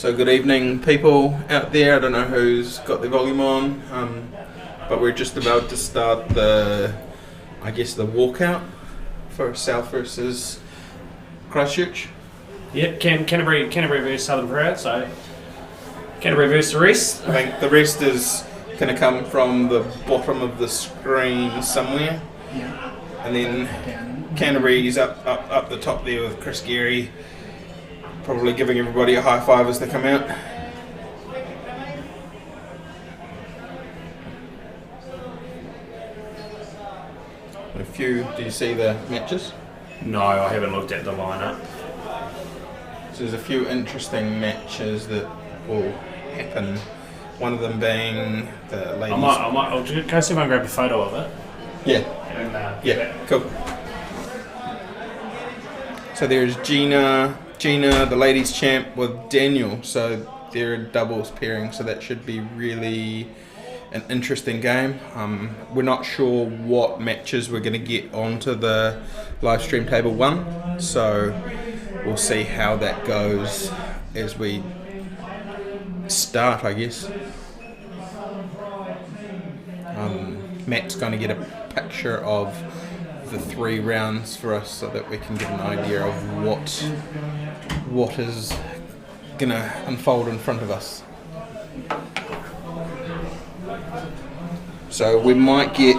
So good evening, people out there. I don't know who's got their volume on, but we're just about to start the walkout for South versus Christchurch. Yep, Canterbury versus Southern Proud. So Canterbury versus the rest. I think the rest is going to come from the bottom of the screen somewhere, and then Canterbury's up the top there with Chris Geary, probably giving everybody a high five as they come out. Do you see the matches? No, I haven't looked at the lineup. So there's a few interesting matches that will happen. One of them being the ladies. I'll go see if I can grab a photo of it. Yeah, cool. So there's Gina, the ladies champ, with Daniel. So they're a doubles pairing. So that should be really an interesting game. We're not sure what matches we're going to get onto the live stream table 1. So we'll see how that goes as we start, I guess. Matt's going to get a picture of the 3 rounds for us so that we can get an idea of what is going to unfold in front of us. So we might get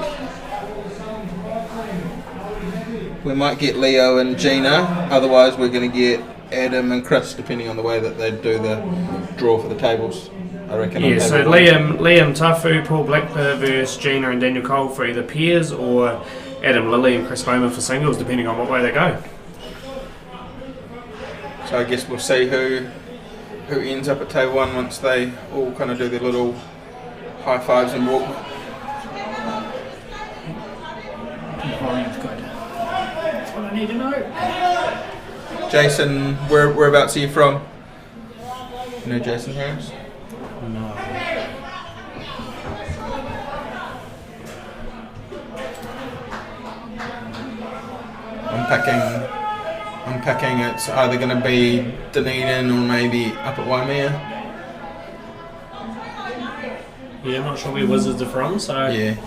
Leo and Gina. Otherwise, we're going to get Adam and Chris, depending on the way that they do the draw for the tables. I reckon. Yeah. So Liam Tafu, Paul Blackburn versus Gina and Daniel Cole for either pairs, or Adam Lilley and Chris Bowman for singles, depending on what way they go. So I guess we'll see who ends up at table 1 once they all kind of do their little high fives and walk. Volume's good. That's what I need to know. Jason, whereabouts are you from? You know Jason Harris? No. Unpacking. It's either going to be Dunedin or maybe up at Waimea. Yeah, I'm not sure where Wizards are from, so... Yeah.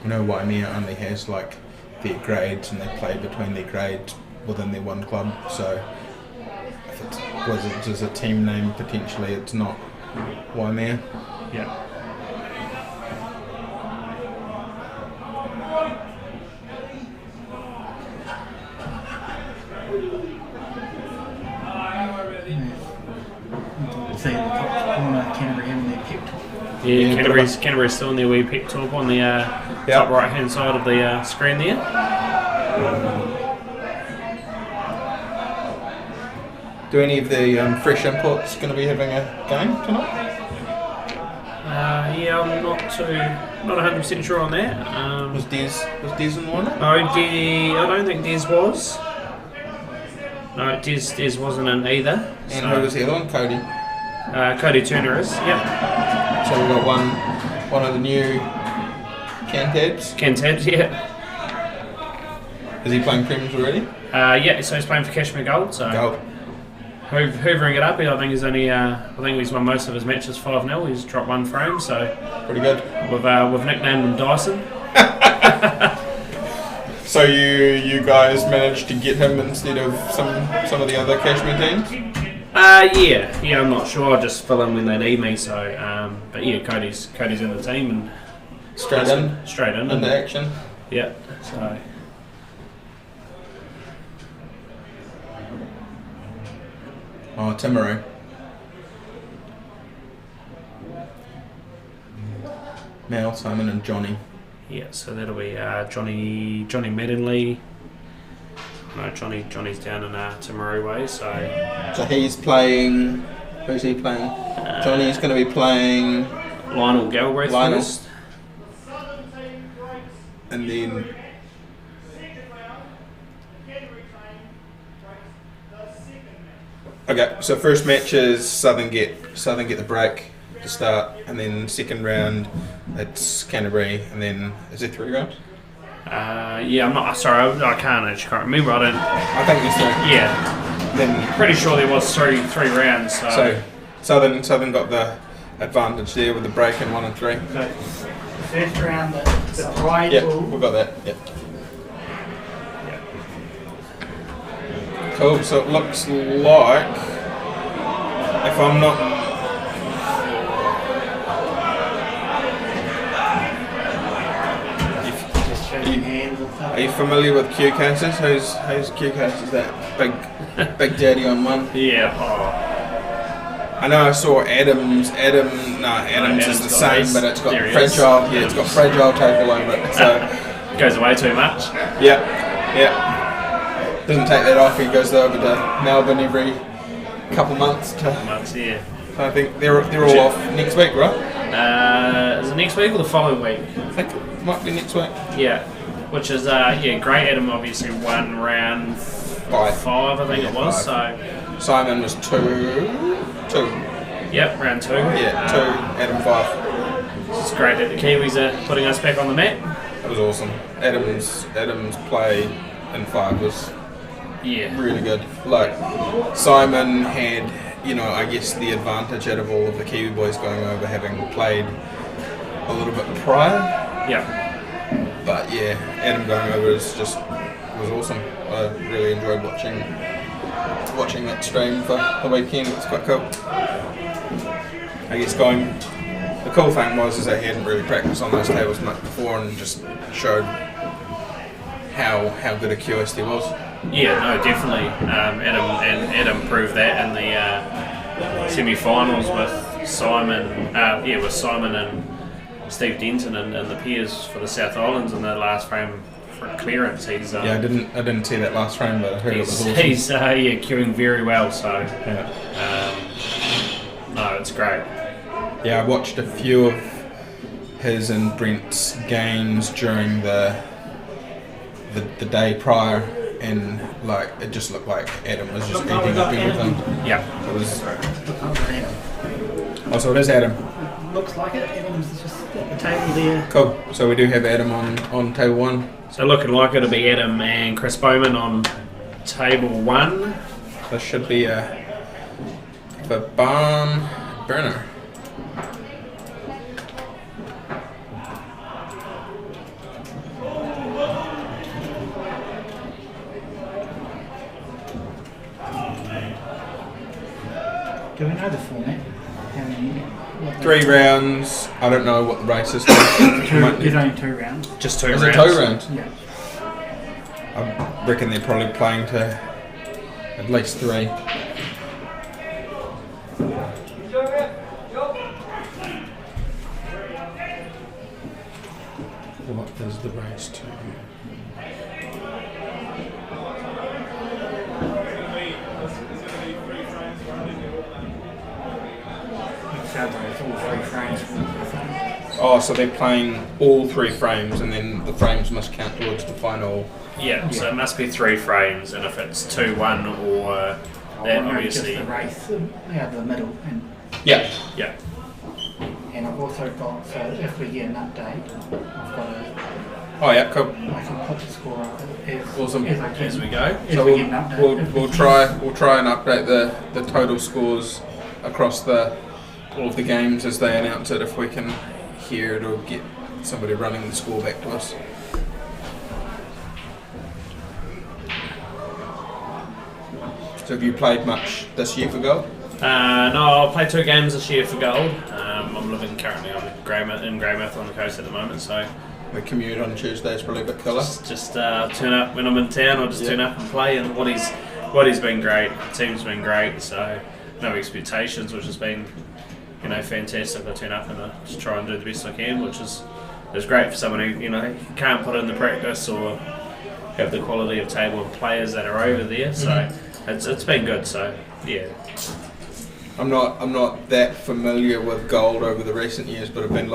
I know Waimea only has like their grades, and they play between their grades within their one club, so if it's Wizards as a team name, potentially it's not Waimea. Yeah. See the top corner, Canterbury having their pep talk. Yeah, Canterbury's still in their wee pep talk on the top right hand side of the screen there. Do any of the fresh imports going to be having a game tonight? Yeah, I'm not 100% sure on that. Was Des in the lineup? I don't think Des was. No, Des wasn't in either. And who was the other one? Cody. Cody Turner is. Yep. So we've got one of the new Cantabs. Cantabs, yeah. Is he playing Premiers already? Yeah, so he's playing for Cashmere Gold. So Gold. Hoovering it up, I think he's only. I think he's won most of his matches 5-0. He's dropped 1 frame, so pretty good. We've nicknamed him Dyson. So you guys managed to get him instead of some of the other Cashmere teams? Yeah. I'm not sure. I just fill in when they need me. So, but yeah, Cody's in the team and straight in into action. Yeah. So. Oh, Timaru. Mel, Simon and Johnny. Yeah, so that'll be Johnny Mattingly. No, Johnny's down in Timaru way, so he's playing. Who's he playing? Johnny's going to be playing Lionel Galbraith first. And then okay, so first match is Southern get the break to start, and then second round it's Canterbury, and then is it 3 rounds? Yeah, I'm not sorry. I can't remember. I don't. I think there's 3. Yeah, Then pretty sure there was three rounds. so Southern got the advantage there with the break in 1 and 3. So, first round, the Pride Yep, will... we've got that. Yep. Cool. So it looks like, if I'm not. Are you familiar with Q cases? Who's Q cases? That big daddy on one. Yeah. I know I saw Adams is the same, but it's got There he fragile. is. Yeah, it's got fragile tape all over it. So Goes away too much. yeah. Doesn't take that off. He goes over to Melbourne every couple months. Yeah. So I think they're all off next week, right? Is it next week or the following week? I think it might be next week. Yeah. Which is great. Adam obviously won round 5, I think it was. 5. So Simon was 2. yep, round 2. Yeah, 2. Adam 5. It's great that the Kiwis are putting us back on the map. It was awesome. Adam's play in 5 was really good. Like Simon had, I guess the advantage out of all of the Kiwi boys going over having played a little bit prior. Yeah. But yeah, Adam going over was awesome. I really enjoyed watching that stream for the weekend. It's quite cool. I guess the cool thing was they hadn't really practiced on those tables much before and just showed how good a QSD was. Yeah, no, definitely. Adam proved that in the semi-finals with Simon. With Simon and Steve Denton and the peers for the South Islands in the last frame for clearance. He's I didn't see that last frame, but I heard it was awesome. He's queuing very well. So no, it's great. Yeah, I watched a few of his and Brent's games during the day prior, and like it just looked like Adam was just eating up everything. Yeah, it was. Adam. Oh, so it is Adam. Looks like it. Adam's just at the table there. Cool. So we do have Adam on table 1. So looking like it'll be Adam and Chris Bowman on table 1. This should be a barn burner. Do we know the format? How many? 3 rounds. I don't know what the race is. There's only 2 rounds. Just 2 Is rounds. it 2 rounds? Yeah. I reckon they're probably playing to at least 3. What is the race to? Sounds like it's all 3 frames. Oh, so they're playing all 3 frames, and then the frames must count towards the final. Yeah, so it must be 3 frames, and if it's 2-1 or that, obviously. Just the race out of the middle. Yeah. And I've also got, so if we get an update, I've got Oh yeah, cool. I can put the score up as, Awesome. As we go. As So we get an update. we'll try and update the total scores across all of the games as they announce it, if we can hear it or get somebody running the score back to us. So have you played much this year for gold? No, I'll play 2 games this year for gold. I'm living currently in Greymouth on the coast at the moment, so The commute on Tuesday is probably a bit killer. just turn up when I'm in town, or just turn up and play. And Waddy's been great, the team's been great, so no expectations, which has been fantastic. I turn up and I just try and do the best I can, which is great for someone who can't put in the practice or have the quality of table and players that are over there. So it's been good. So yeah. I'm not that familiar with gold over the recent years, but I've been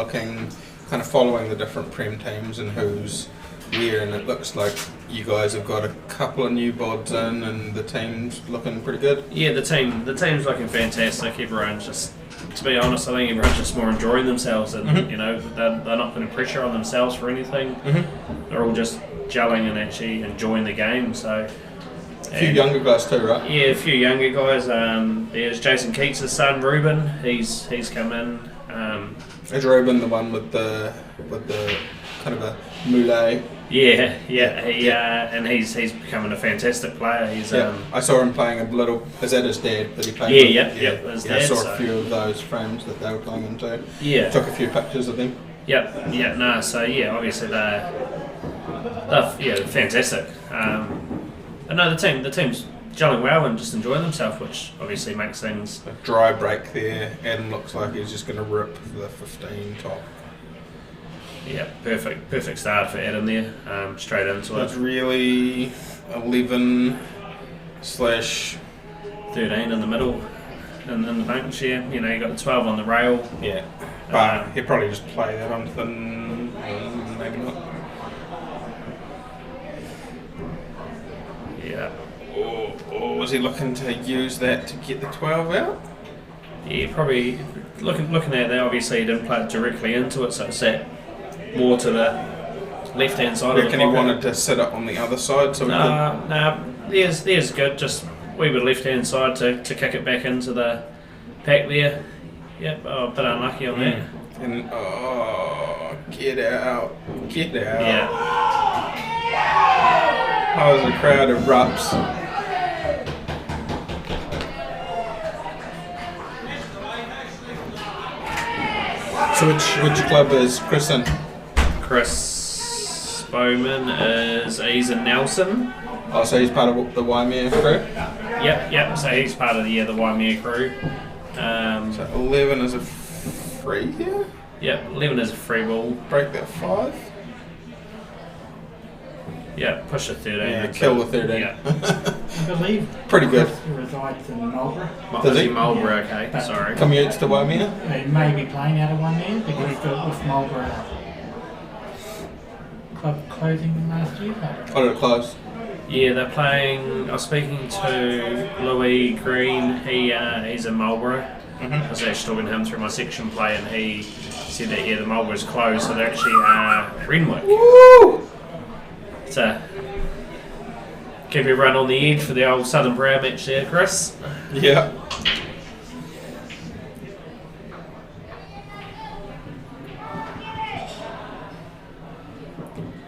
kind of following the different Prem teams and who's where, and it looks like you guys have got a couple of new bods in, and the team's looking pretty good. Yeah, the team's looking fantastic. Everyone's just, to be honest, I think everyone's just more enjoying themselves, and they're not putting pressure on themselves for anything. they're all just gelling and actually enjoying the game. So A few younger guys too, right? yeah, a few younger guys. There's Jason Keats' son, Ruben. He's come in. Is Ruben the one with the kind of a mullet? Yeah. And he's becoming a fantastic player. He's I saw him playing a little. Is that his dad that he played with? His I dad, saw a few of those frames that they were playing into. Yeah. Took a few pictures of them. So yeah, obviously they're fantastic. And no, the team's gelling well and just enjoying themselves, which obviously makes things A dry break there. Adam looks like he's just going to rip the 15 top. perfect start for Adam there. Straight into It's it. really 11/13 13 in the middle, and in the bench here. You got the 12 on the rail. Yeah, but he'll probably just play that onto the maybe not. Yeah. Or was he looking to use that to get the 12 out? Yeah, probably looking at that. Obviously, he didn't play it directly into it, so it sat more to the left-hand side. I reckon he wanted to sit it on the other side, so There's good. Just wee bit left-hand side to kick it back into the pack there. Yep, a bit unlucky on that. And get out. Yeah. How was the crowd erupts? So which club is Chris in? Chris Bowman he's in Nelson. Oh, so he's part of the Waimea crew? Yep. So he's part of the Waimea crew. So 11 is a free here? Yep, 11 is a free ball. Break that 5? Yeah, push the 13. Yeah, kill the 13. Yeah. I believe Pretty good. Chris resides in Marlborough. Does he? Marlborough, okay, sorry. Commutes to Waimea? He may be playing out of one there because he got with Marlborough club closing last year. Or did it close? Yeah, they're playing. I was speaking to Lilley Green. He's in Marlborough. I was actually talking to him through my section play, and he said that the Marlborough's closed, so they're actually Renwick. Woo! So keep everyone on the edge for the old Southern Brow match there, Chris. Yeah.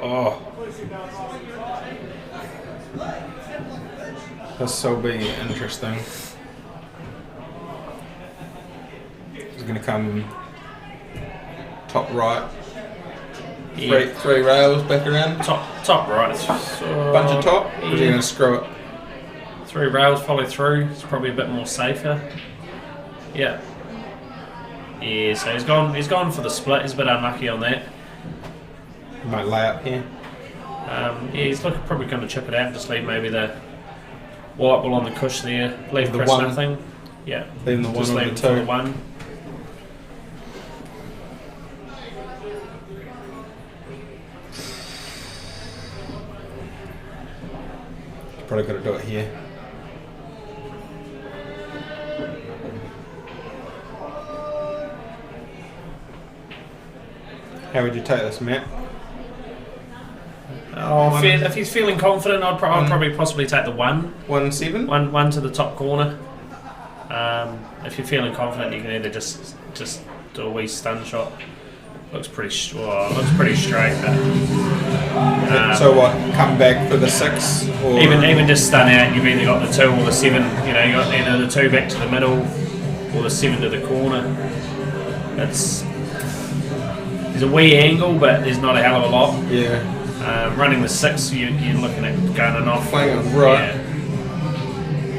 Oh. This will be interesting. He's going to come top right. Three rails back around. Top right. Bunch of top. Or is he going to screw it? 3 rails follow through. It's probably a bit more safer. Yeah. Yeah. So he's gone for the split. He's a bit unlucky on that. He might lay up here. He's probably going to chip it out and just leave maybe the white ball on the cush there. Leave The Chris one. nothing. Yeah. Leaving the Just one leave on him the for the 2. 1. Probably got to do it here. How would you take this, Matt? If he's feeling confident, I'd probably possibly take the 1. 1-7? One to the top corner. If you're feeling confident, you can either just do a wee stun shot. Looks pretty straight. But, So what? Come back for the 6? Or even just stun out, you've either got the 2 or the 7. You got either the 2 back to the middle or the 7 to the corner. There's a wee angle, but there's not a hell of a lot. Yeah. Running the 6, you're looking at going an off. Playing it right.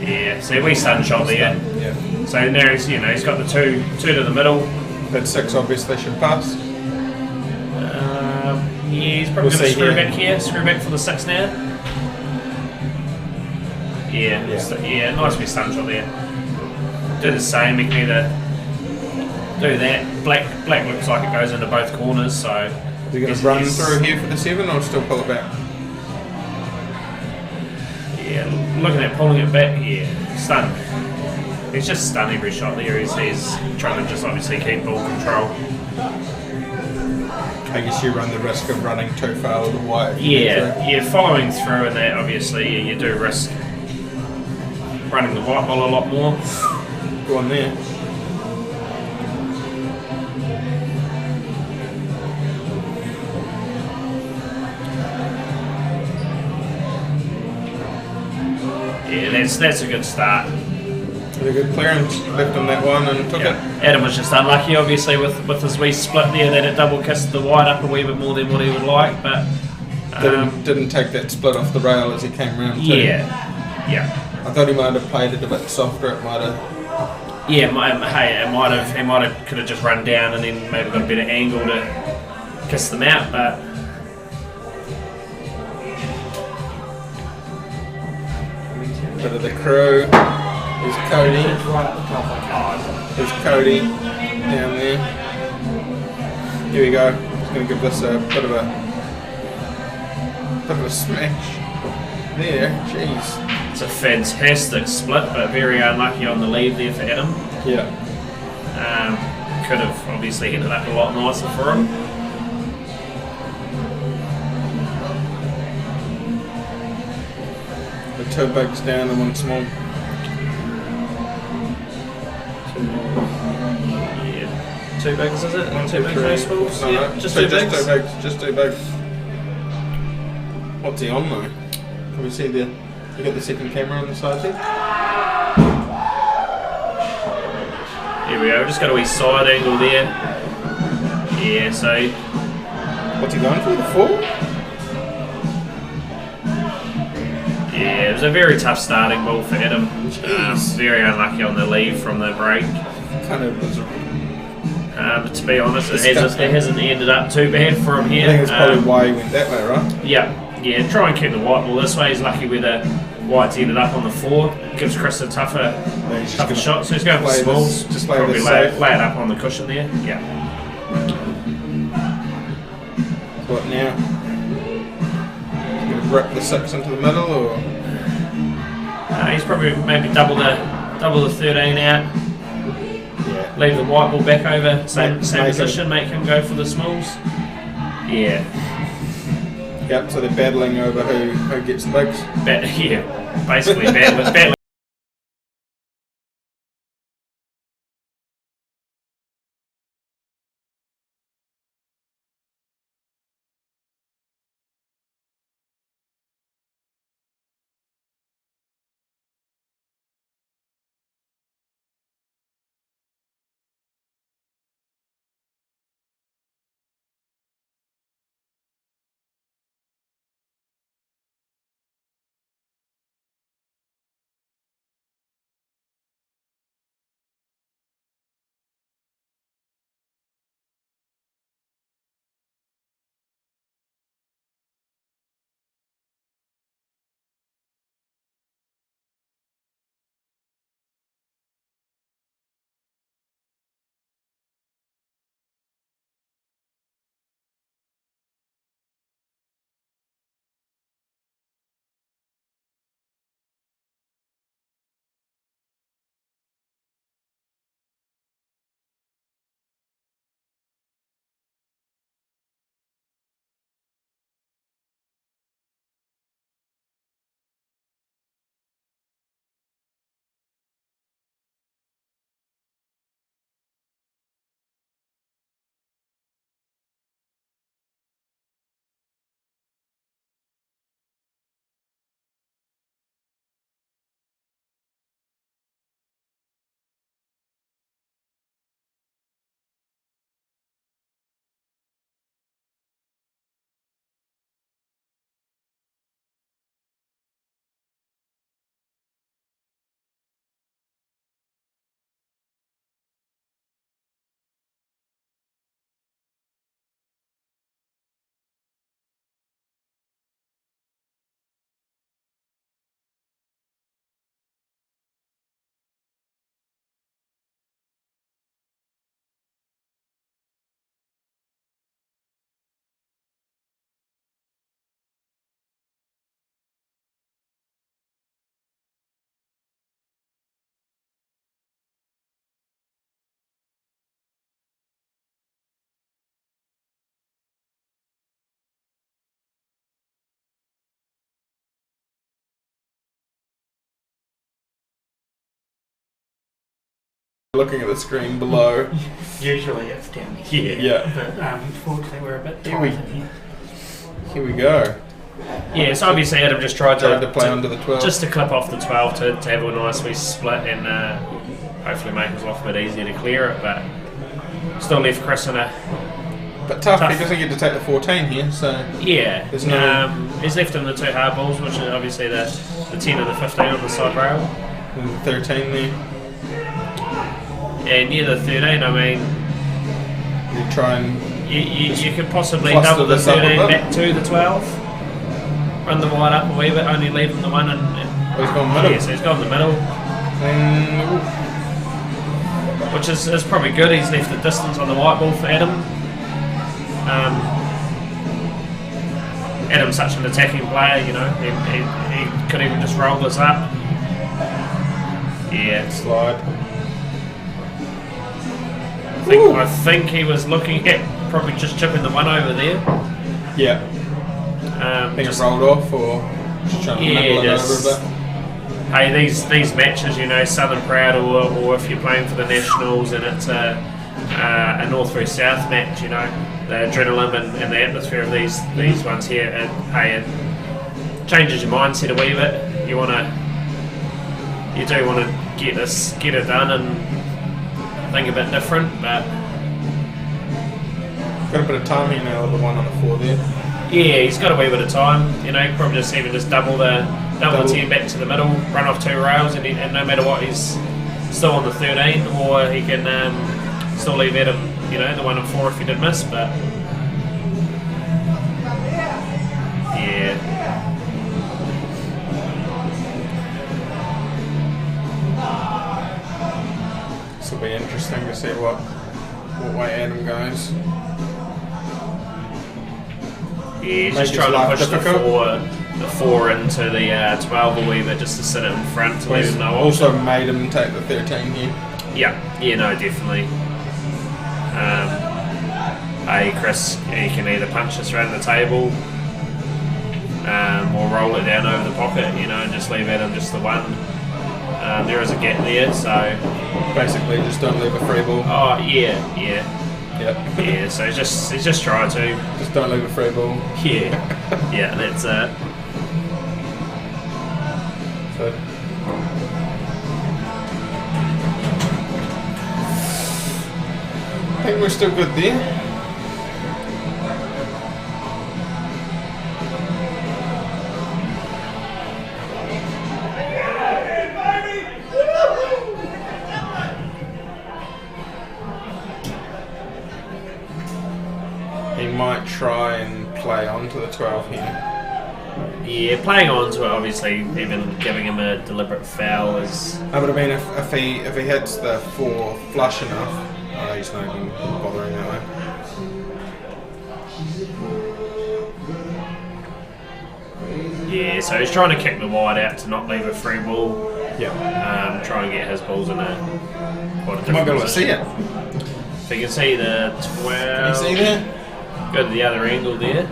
Yeah. So we stun shot there. Yeah. So there he's got the 2 to the middle. That 6 obviously should pass. He's probably We'll going to see screw here. back here. Screw back for the 6 now. Yeah. Nice wee stun shot there. Do the same. You can either do that. Black looks like it goes into both corners. So Is he going to run through here for the 7 or still pull it back? yeah, looking at pulling it back. Yeah, stun. He's just stun every shot there. He's trying to just obviously keep ball control. I guess you run the risk of running too far with the white. Yeah, following through and that obviously you do risk running the white ball a lot more. Go on there. Yeah, that's a good start. Had a good clearance, left on that one and took it. Adam was just unlucky, obviously, with his wee split there, that it double kissed the white up a wee bit more than what he would like, but Didn't take that split off the rail as he came round too. yeah. I thought he might have played it a bit softer. It might have. Yeah, he might have could have just run down and then maybe got a better angle to kiss them out, but Bit of the crew. There's Cody. It's right at the top. There's Cody down there. Here we go. Just going to give this a bit of a smash. There, jeez. it's a fantastic split, but very unlucky on the lead there for Adam. Yeah. Could have obviously ended up a lot nicer for him. The 2 bigs down and 1 small. Yeah. 2 bigs, is it? 1, 2 2, bigs, 3. no smalls? No, Yeah, no. just So 2 bigs. Just 2 bigs. What's he on though? Can we see you got the second camera on the side there? Here we go, just got a wee side angle there. Yeah, so What's he going for? The 4? yeah, it was a very tough starting ball for Adam. Jeez. Very unlucky on the leave from the break. Kind of was. But to be honest, it Disgusting. hasn't ended up too bad for him I here. think it's probably why he went that way, right? Yeah, try and keep the white ball this way. He's lucky where the white's ended up on the floor. Gives Chris a tougher He's just tougher gonna shot, so he's going for play smalls. this- just play Probably this lay safe. it up on the cushion there. Yeah. What now? He's going to rip the 6 into the middle, or He's probably maybe double the 13 out. yeah, Leave the white ball back over, same Make position, make him go for the smalls. Yeah. yep. So they're battling over who gets the bigs. Basically battling looking at the screen below. Usually it's down here. Yeah. But fortunately we're a bit Here we- tight in here. Here we go. Yeah, so obviously Adam just tried Tried to play under the 12. just to clip off the 12 to have a nice wee split and hopefully make his life a bit easier to clear it, but still left Chris in a But tough, tough. he doesn't get to take the 14 here, so yeah. There's no- He's left him the 2 hard balls, which are obviously the 10 and the 15 on the side rail, and the 13 there. and near the 13. I mean, You try and you could possibly cluster double the this up a 13 bit. back to the 12, run the wide up a wee bit, only leave him the one and he's gone middle. yeah, so he's gone the middle. And, Which is probably good. He's left the distance on the white ball for Adam. Adam's such an attacking player, you know. He could even just roll this up. Yeah, slide. I think he was looking at probably just chipping the one over there. Yeah. I think Just- it rolled off or just trying to Yeah, nibble it just- over a bit. Hey, these matches, you know, Southern Proud, or if you're playing for the Nationals and it's a North vs South match, you know, the adrenaline and the atmosphere of these ones here, it changes your mindset a wee bit. You do want to get it done and think a bit different, but Got a bit of time here now with the one on the 4 there. yeah, he's got a wee bit of time. You know, probably just even just double the 10 back to the middle, run off 2 rails, and no matter what, he's still on the 13, or he can still leave Adam, you know, the 1 and 4 if he did miss. But yeah, This will be interesting to see what way Adam goes. yeah, he's Make just his trying to life push difficult. the 4 into the 12 a wee bit, just to sit it in front to leave He's him no also option. made him take the 13 here. Yeah, no, definitely. Hey, Chris, you can either punch this around the table or roll it down over the pocket, you know, and just leave Adam just the 1. There is a gap there, so... Basically, just don't leave a free ball. Oh, yeah. Yep. Yeah, so he's just trying to... Just don't leave a free ball. Yeah, that's it. So, I think we're still good there. He might try and play onto the 12 here. Yeah, playing on to it, obviously, even giving him a deliberate foul is... I would have been if he hits the 4 flush enough. Oh, he's not even bothering that way. Yeah, so he's trying to kick the wide out to not leave a free ball. Yeah. Try and get his balls in a quite a different Might be able to see position. it. If you can see the 12... Can you see that? Go to the other angle there.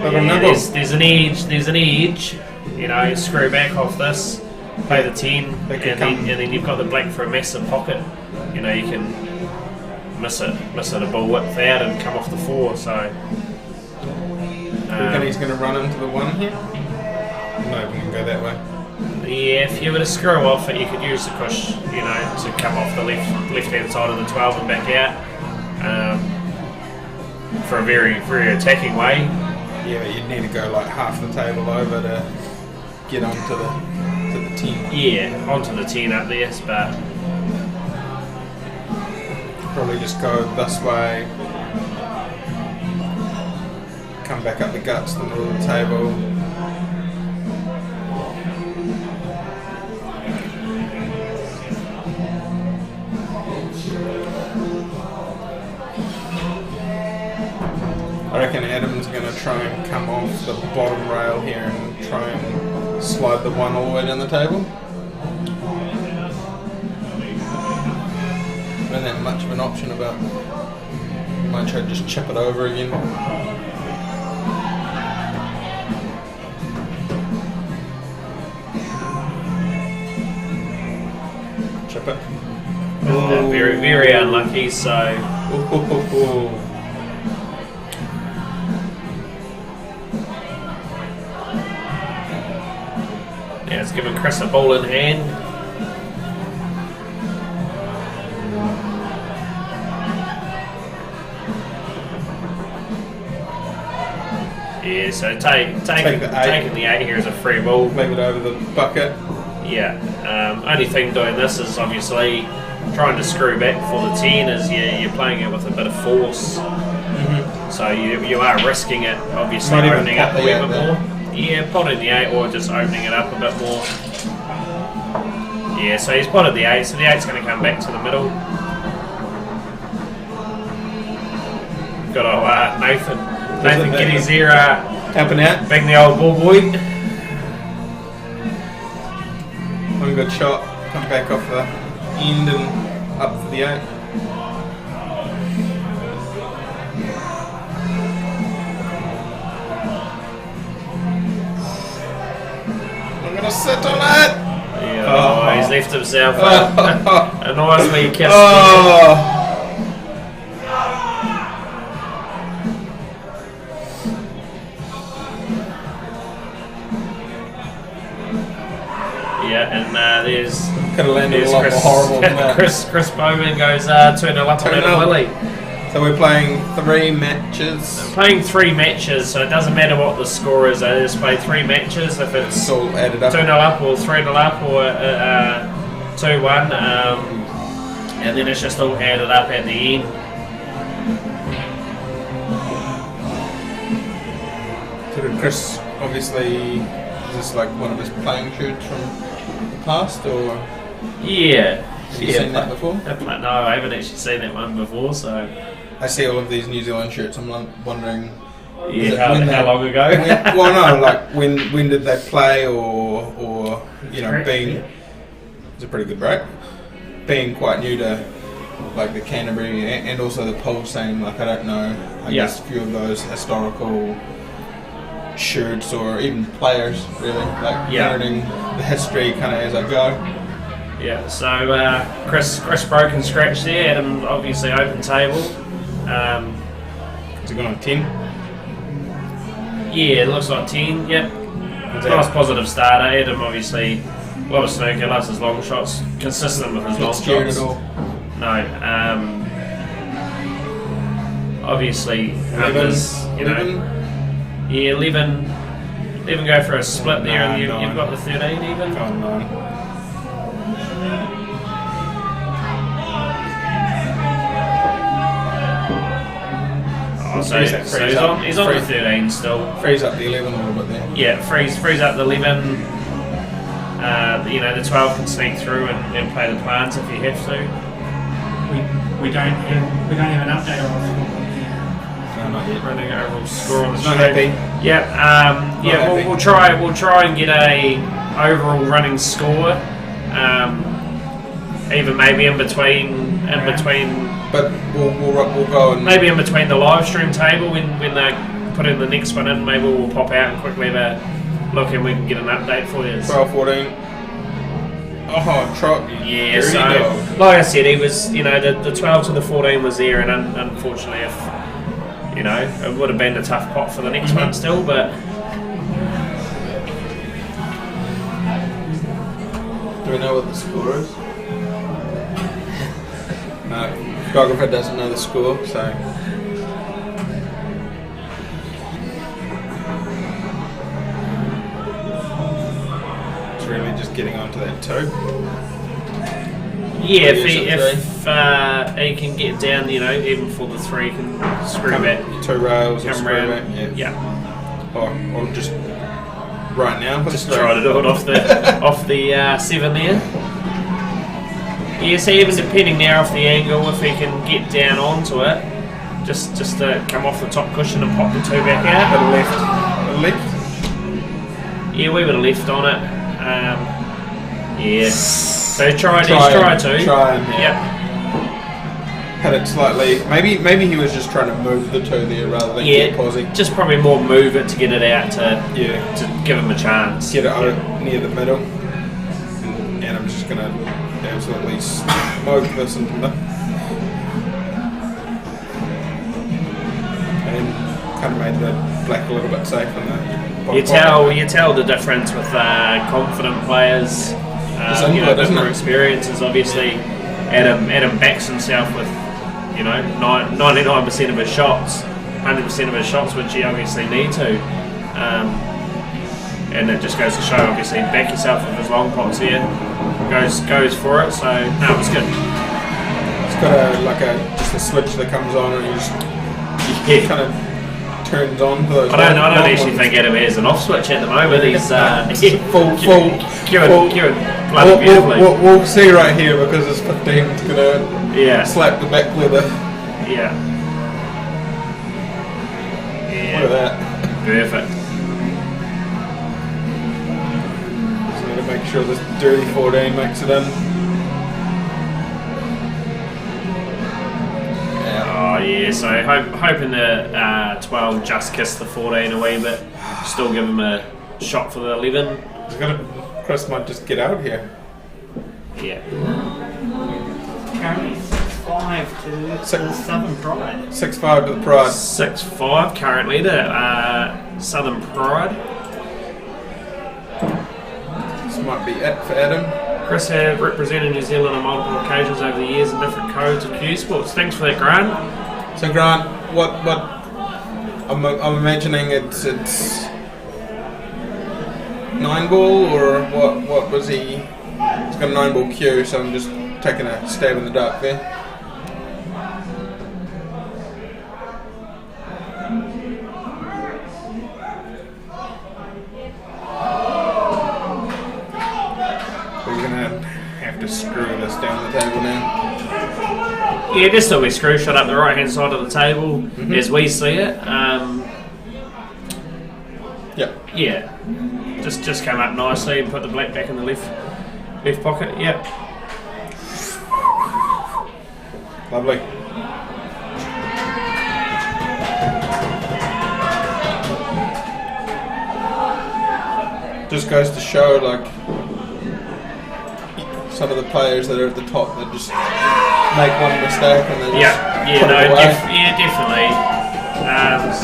Little Yeah, nibble. there's an edge. You know, you screw back off this, play the 10, and They could then, come- and then you've got the black for a massive pocket. You know, you can miss it a ball width out and come off the 4. So, Do you reckon he's going to run into the 1 here? No, we can go that way. yeah, if you were to screw off it, you could use the push, you know, to come off the left hand side of the 12 and back out for a very, very attacking way. Yeah, but you'd need to go like half the table over to get onto the 10. Yeah, onto the 10 up there, but Probably just go this way, come back up the guts, the middle of the table. I reckon Adam's going to try and come off the bottom rail here and try and slide the 1 all the way down the table. Not that much of an option about. Might try to just chip it over again. Chip but very, very unlucky. So yeah, it's giving Chris a ball in hand. Yeah, so taking the 8 here is a free ball. Leave it over the bucket. Yeah. Only thing doing this is obviously trying to screw back for the 10 is you're playing it with a bit of force. Mm-hmm. So you are risking it, obviously opening up a wee bit more. Yeah, potting the 8 or just opening it up a bit more. Yeah, so he's potted the 8, so the 8's going to come back to the middle. Got Nathan get his ear helping out. Being the old ball boy. One good shot, come back off the end and up for the 8. I'm gonna sit on it. Yeah, he's left himself a nice wee kiss. Yeah, and there's could have landed a lot more horrible than that. Chris Bowman goes 2-0 up on Lilley. So we're playing 3 matches. We're playing 3 matches, so it doesn't matter what the score is. They just play 3 matches. If it's all added up, 2-0 up or 3-0 up or 2-1, and then it's just all added up at the end. So did Chris obviously, is this like one of his playing shirts from the past, or yeah? Have you seen that before? No, I haven't actually seen that one before. So I see all of these New Zealand shirts. I'm wondering. Yeah, how long ago? Well, no, like when did they play, or being. It's a pretty good break. Being quite new to like the Canterbury and also the Pulse scene, like I don't know. I guess a few of those historical shirts or even players, really, like learning the history kind of as I go. Yeah, so Chris broke and scratched there. Adam obviously open table. Is it going on 10? Yeah, it looks like 10. Yep. Nice positive starter. Adam obviously a lot of snooker, loves his long shots, consistent with his long shots. At all. No. Obviously, 11. Yeah, 11 go for a split there, and you've got the 13 even. Oh, 9. So he's on the 13 still. Freeze up the 11 a little bit there. Yeah, freeze up the 11. The 12 can sneak through and play the plants if you have to. We don't have an update on No, not yet. Running overall score on the Not screen. happy. Yeah. We'll try and get a overall running score. Even maybe in between. But we'll go and maybe in between the live stream table when they put in the next one in. Maybe we'll pop out and quickly have a look and we can get an update for you. 12-14. Oh, Trot. Yeah. So like I said, he was the 12 to the 14 was there, and unfortunately, if it would have been a tough pot for the next one still, but. Do we know what the score is? No, photographer doesn't know the score, so. It's really just getting onto that 2. Yeah, if he can get down, even for the 3, can screw back. 2 rails or come screw round. back, yeah. Or just right now. Just try to do it off the 7 there. Yeah, so even depending now off the angle, if he can get down onto it, just to come off the top cushion and pop the 2 back out. A left. Yeah, we would have left on it. Yeah. So try to. Yep. Had it slightly. Maybe he was just trying to move the 2 there rather than keep pausing. Just probably more move it to get it out to give him a chance. Get it out near the middle. and I'm just gonna absolutely smoke this into them. And kind of made the black a little bit safe in the You tell the difference with confident players, different experiences. Obviously, Adam backs himself with 99% of his shots, 100% of his shots, which you obviously need to. And it just goes to show, obviously, back yourself with his long pots here. Goes for it. So no, it was good. It's got just a switch that comes on and he just kind of turns on for those. I don't actually think Adam has an off switch at the moment. He's full queuing bloody beautifully. We'll see right here because his 15's gonna slap the back leather. Yeah. Look at that. Perfect. So to make sure this dirty 14 makes it in. Oh yeah, so hoping the 12 just kissed the 14 a wee bit. Still give him a shot for the 11. Chris might just get out here. Yeah. Currently 6-5 to the Southern Pride. 6-5 to the Pride. 6-5 currently to Southern Pride. This might be it for Adam. Chris have represented New Zealand on multiple occasions over the years in different codes of Q Sports. Thanks for that, Grant. So Grant, what I'm imagining it's 9-ball or what was he? He's got a 9-ball Q, so I'm just taking a stab in the dark there. Screw this down the table now. Yeah, just a wee screw shot up the right hand side of the table as we see it. Yeah. Just come up nicely and put the black back in the left pocket. Yep. Lovely. Just goes to show, like, some of the players that are at the top that just make one mistake and then definitely.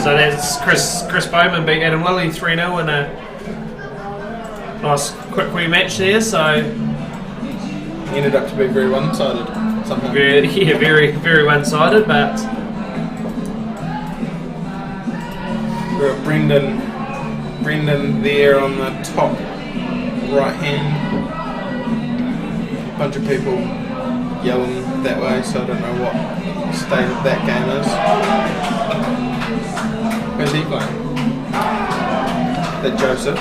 So that's Chris Bowman beat Adam Lilley 3-0 in a nice quick wee match there. So ended up to be very one-sided somehow. Very very one-sided, but we've got Brendan there on the top right hand. Bunch of people yelling that way, so I don't know what state of that game is. Where's he playing? That Joseph?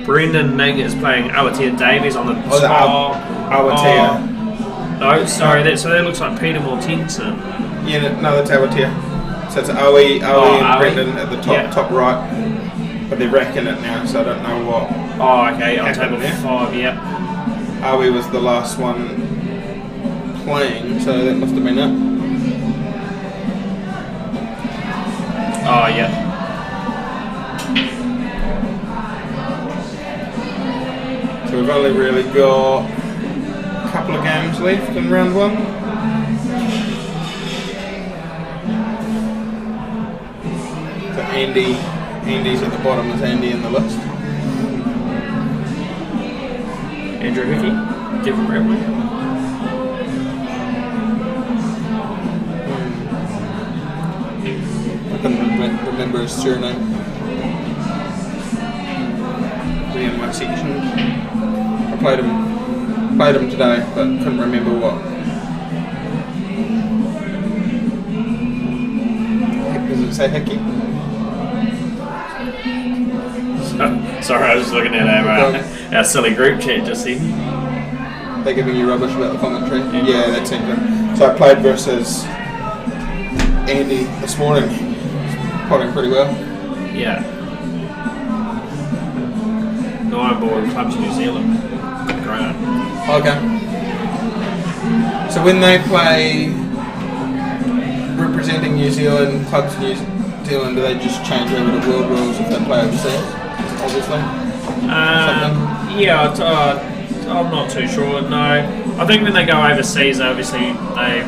Brendan Ning is playing Awatea Davies on the top. Awatea. No, sorry, so that looks like Peter Mortensen. Yeah, no, that's Awatea. So it's Owie and Brendan at the top right. But they're racking it now, so I don't know what. Oh, okay, on table 5, yep. Awi was the last one playing, so that must have been it. Oh, yeah. So we've only really got a couple of games left in round 1. So Andy's at the bottom. Is Andy in the list? Andrew Hickey, different Bradley. I couldn't remember his surname. Was he in my section? I played him today, but couldn't remember what. Does it say Hickey? Sorry, I was just looking at our silly group chat just then. They're giving you rubbish about the commentary? Yeah, that seemed good. So I played versus Andy this morning. Potting pretty well. Yeah. 9-ball in Clubs New Zealand. Great. Okay. So when they play representing New Zealand, Clubs New Zealand, do they just change over to world rules if they play overseas? Obviously. Yeah, I'm not too sure. No, I think when they go overseas, obviously they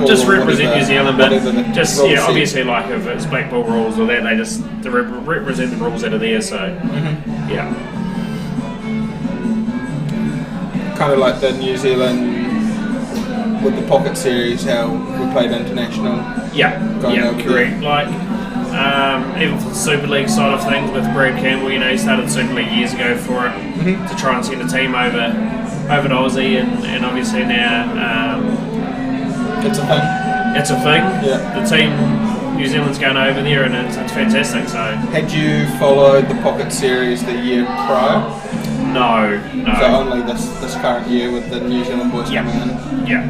just represent New Zealand, but just obviously like if it's black ball rules or that, they just represent the rules that are there. So yeah, kind of like the New Zealand with the pocket series, how we played international. Yeah, correct. Like even for the Super League side of things with Brad Campbell, he started the Super League years ago for it to try and send a team over to Aussie, and obviously now it's a thing. It's a thing. Yeah. The team New Zealand's going over there, and it's fantastic. So had you followed the pocket series the year prior? No. So only this current year with the New Zealand boys coming in. Yeah.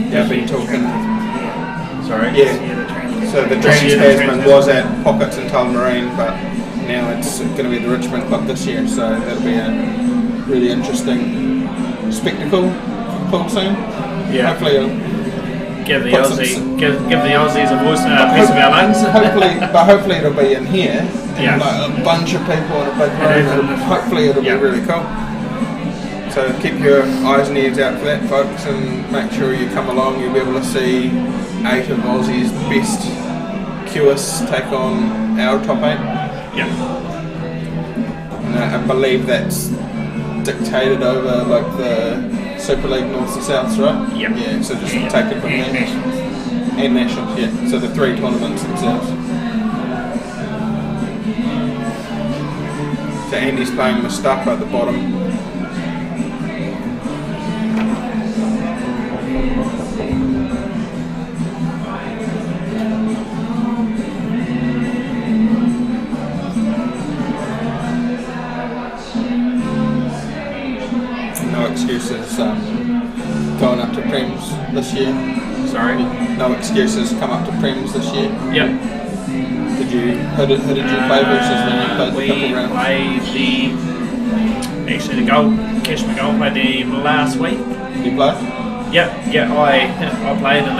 They've been talking. Sorry. Yeah. So the Tasman was at Pockets in Tullamarine, but now it's going to be the Richmond club this year. So that'll be a really interesting spectacle for soon. Yeah. Hopefully it'll give the Aussies a voice, piece of our lungs. hopefully it'll be in here. Yeah. Like a bunch of people in a big room, and hopefully it'll be really cool. So keep your eyes and ears out for that, folks, and make sure you come along. You'll be able to see 8 of Aussie's best QS take on our top 8. Yeah. And I believe that's dictated over like the Super League North and South, right? Yep. Yeah. So just take it from there. And Nationals, yeah. So the 3 tournaments themselves. So Andy's playing Mustafa at the bottom. No excuses going up to Prems this year. Sorry? No excuses come up to Prems this year. Yep. Who did you play versus when you played the couple rounds? Actually the Cash McGold played them last week. Did you play? Yep, I played and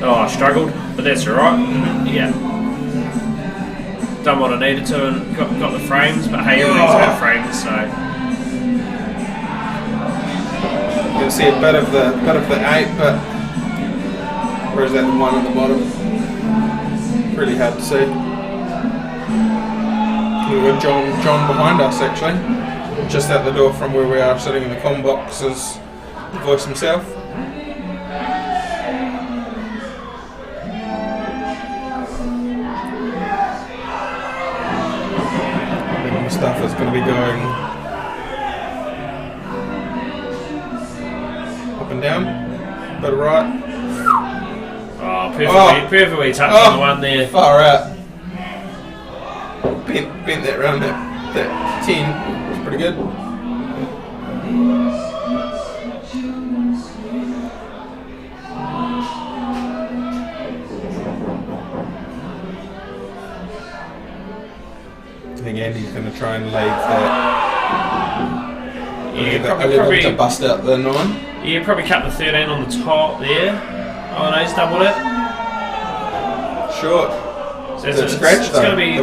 I struggled, but that's alright. Yeah. Done what I needed to and got the frames, but hey, everything's about frames, so You'll see a bit of the 8, but where's that 1 at the bottom? Really hard to see. We've got John behind us actually, just out the door from where we are sitting in the comm box is the voice himself. I think Mustafa's going to be going up and down, bit of right. Perfectly touched on the one there. Far out. Bent that round that 10. It's pretty good. I think Andy's going to try and leave that. Yeah, a little to bust out the 9. Yeah, probably cut the 13 on the top there. Oh no, he's doubled it. Short. So it's going to be a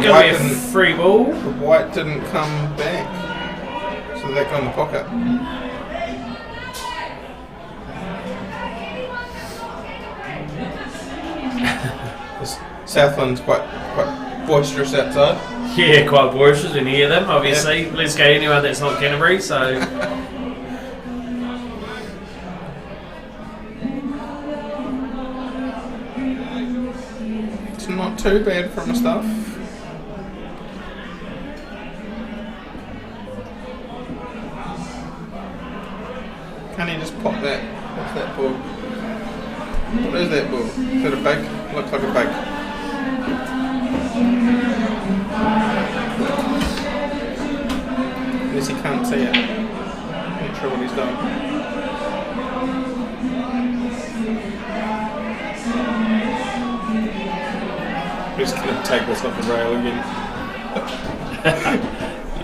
free ball. The white didn't come back, so that got in the pocket. Southland's quite boisterous outside. Yeah, quite boisterous. We hear them, obviously. Yep. Let's go anyone that's not Canterbury, so. Not too bad from the stuff. Can he just pop that? What's that ball? What is that ball? Is that a bag? Looks like a bag. Unless he can't see it. Not sure what he's done. We're just going to take this off the rail again.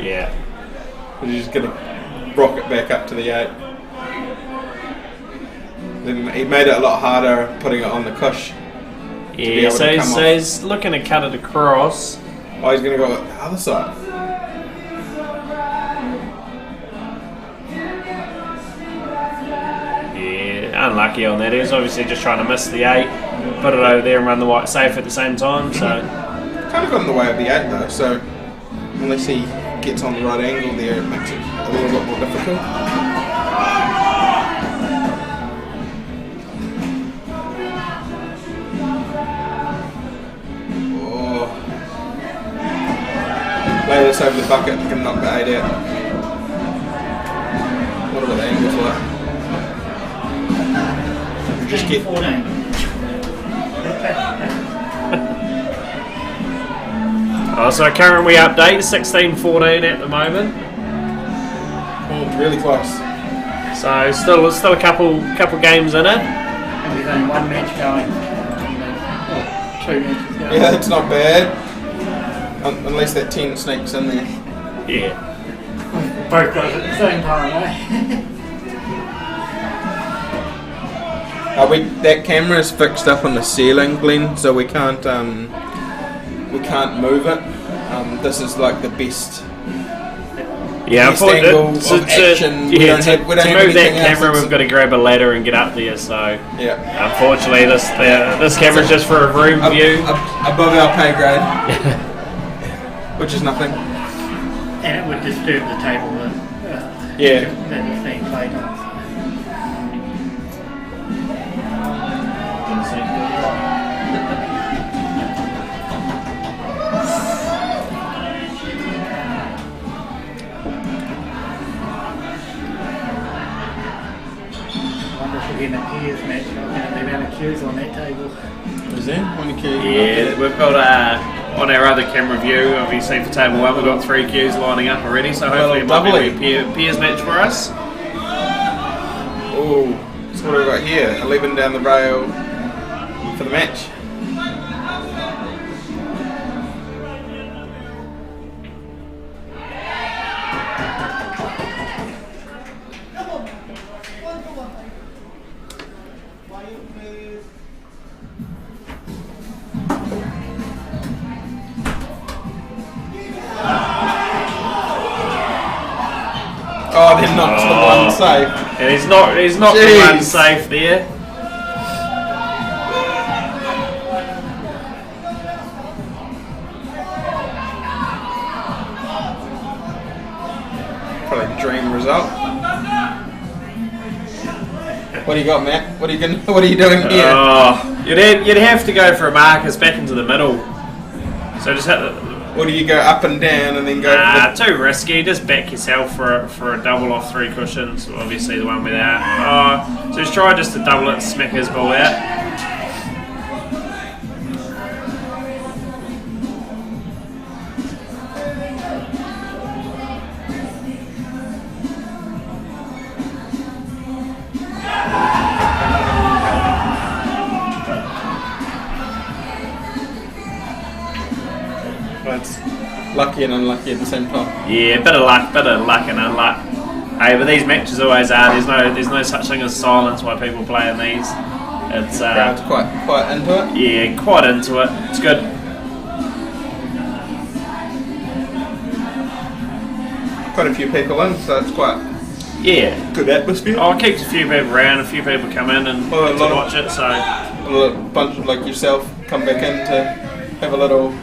Yeah. We're just going to rock it back up to the 8. Then he made it a lot harder putting it on the cush. Yeah, so he's looking to cut it across. Oh, he's going to go the other side. Yeah, unlucky on that. He was obviously just trying to miss the 8, put it over there and run the white safe at the same time. So kind of got in the way of the 8 though, so unless he gets on the right angle there, it makes it a little bit more difficult. Oh. Lay this over the bucket and can knock the 8 out. What are the angles like? Just get 14. so current we update 16-14 at the moment. Oh, really close. So still a couple games in it. And there's only one match going. Two matches going. Yeah, it's not bad. Unless that 10 sneaks in there. Yeah. Both guys at the same time, eh? That camera is fixed up on the ceiling, Glenn, so we can't move it. This is like the best. Yeah, best angle of action. To move that anything camera, else. we've got to grab a ladder and get up there. So Yeah. unfortunately, this camera's just for a room view. Above our pay grade, which is nothing. And it would disturb the table that Yeah. that is being played on. In a peers match, the amount of cues on that table. Is there? Yeah, we've got on our other camera view, obviously for table 1, we've got 3 queues lining up already, so hopefully it might be a peers match for us. Oh, so what have we got here? 11 down the rail for the match. Oh, they're not the one safe. And he's not the one safe there. Probably a dream result. What do you got, Matt? What are you doing here? Oh, you'd have to go for a Marcus back into the middle. So just hit the. Or do you go up and down and then go? Too risky. Just back yourself for a double off 3 cushions. Obviously the one without. So just try just to double it, smack his ball out. It's lucky and unlucky at the same time. Yeah, bit of luck and unluck. Hey, but these matches always are. There's no such thing as silence while people play in these. It's Crowd's quite into it. Yeah, quite into it. It's good. Quite a few people in, so it's quite good atmosphere. Oh, it keeps a few people around, a few people come in and get to watch it. So a bunch of like yourself come back in to have a little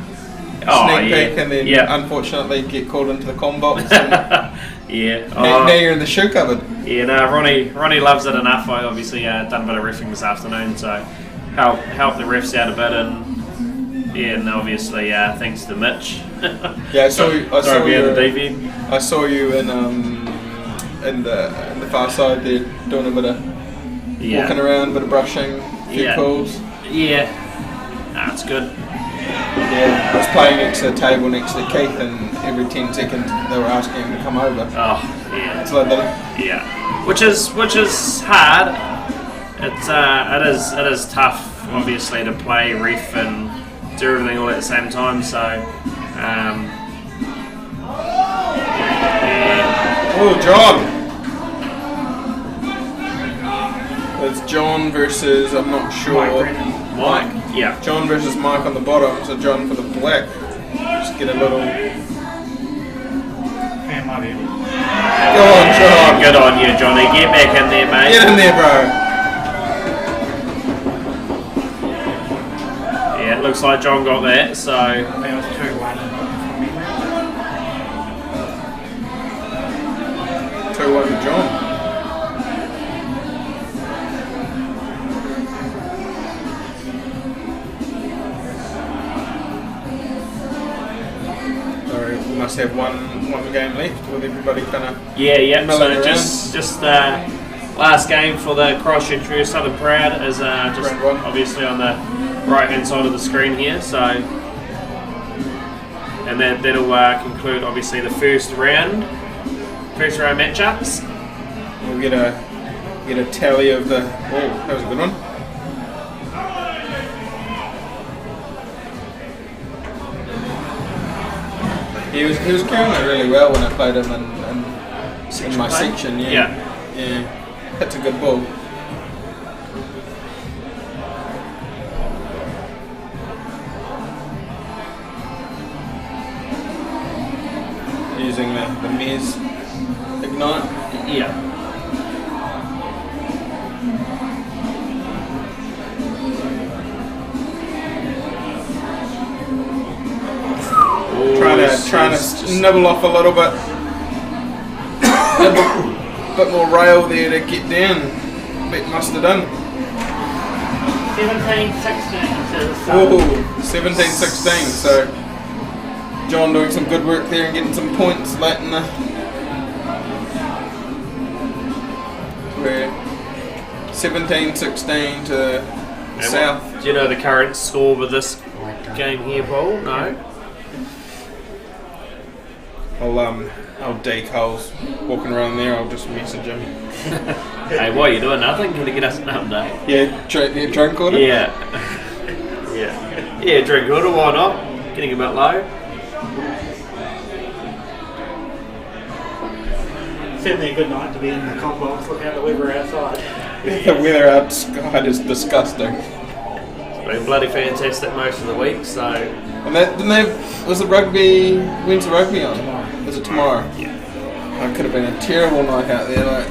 sneak peek and then unfortunately get called into the comm box. Now you're in the shoe cupboard. Yeah, no, Ronnie loves it enough. I obviously done a bit of reffing this afternoon, so help the refs out a bit, and obviously thanks to Mitch. Yeah, I saw you in the far side there doing a bit of walking around, a bit of brushing, a few calls. Yeah, it's good. Yeah, I was playing next to the table next to Keith, and every 10 seconds they were asking him to come over. Oh, yeah. It's like that. Yeah, which is hard. It is tough, obviously, to play ref and do everything all at the same time. So, Oh, John. It's John versus I'm not sure. Mike. Yeah. John versus Mike on the bottom, so John for the black. Just get a little. Man, might be. Go on, John. Good on you, Johnny. Get back in there, mate. Get in there, bro. Yeah, it looks like John got that, so. I think it was 2-1. 2-1 to John. So we must have one game left with everybody kind of. Yeah. milling So around. just last game for the Christchurch Southern Proud is just Round one. obviously on the right hand side of the screen here. So, and that'll conclude obviously the first round matchups. We'll get a tally of the. Oh, that was a good one. He was carrying it really well when I played him in my section. Yeah. That's a good ball. Using the Mares Ignite. Yeah. Trying to nibble off a little bit. A bit more rail there to get down. Bet must have done. 17-16 17-16. So John doing some good work there and getting some points late in the. We're 17-16 to South. Do you know the current score with this game here, Paul? No. I'll D Cole's walking around there. I'll just message him. Hey, what are you doing? Nothing? Can you get us an update? Yeah, drink order. Yeah. Yeah, drink order. Why not? Getting a bit low. Certainly a good night to be in the comp box, look out the weather outside. The weather outside is disgusting. It's been bloody fantastic most of the week, so. And was the rugby? When's the rugby on? Tomorrow. Is it tomorrow? Yeah. It could have been a terrible night out there. Like.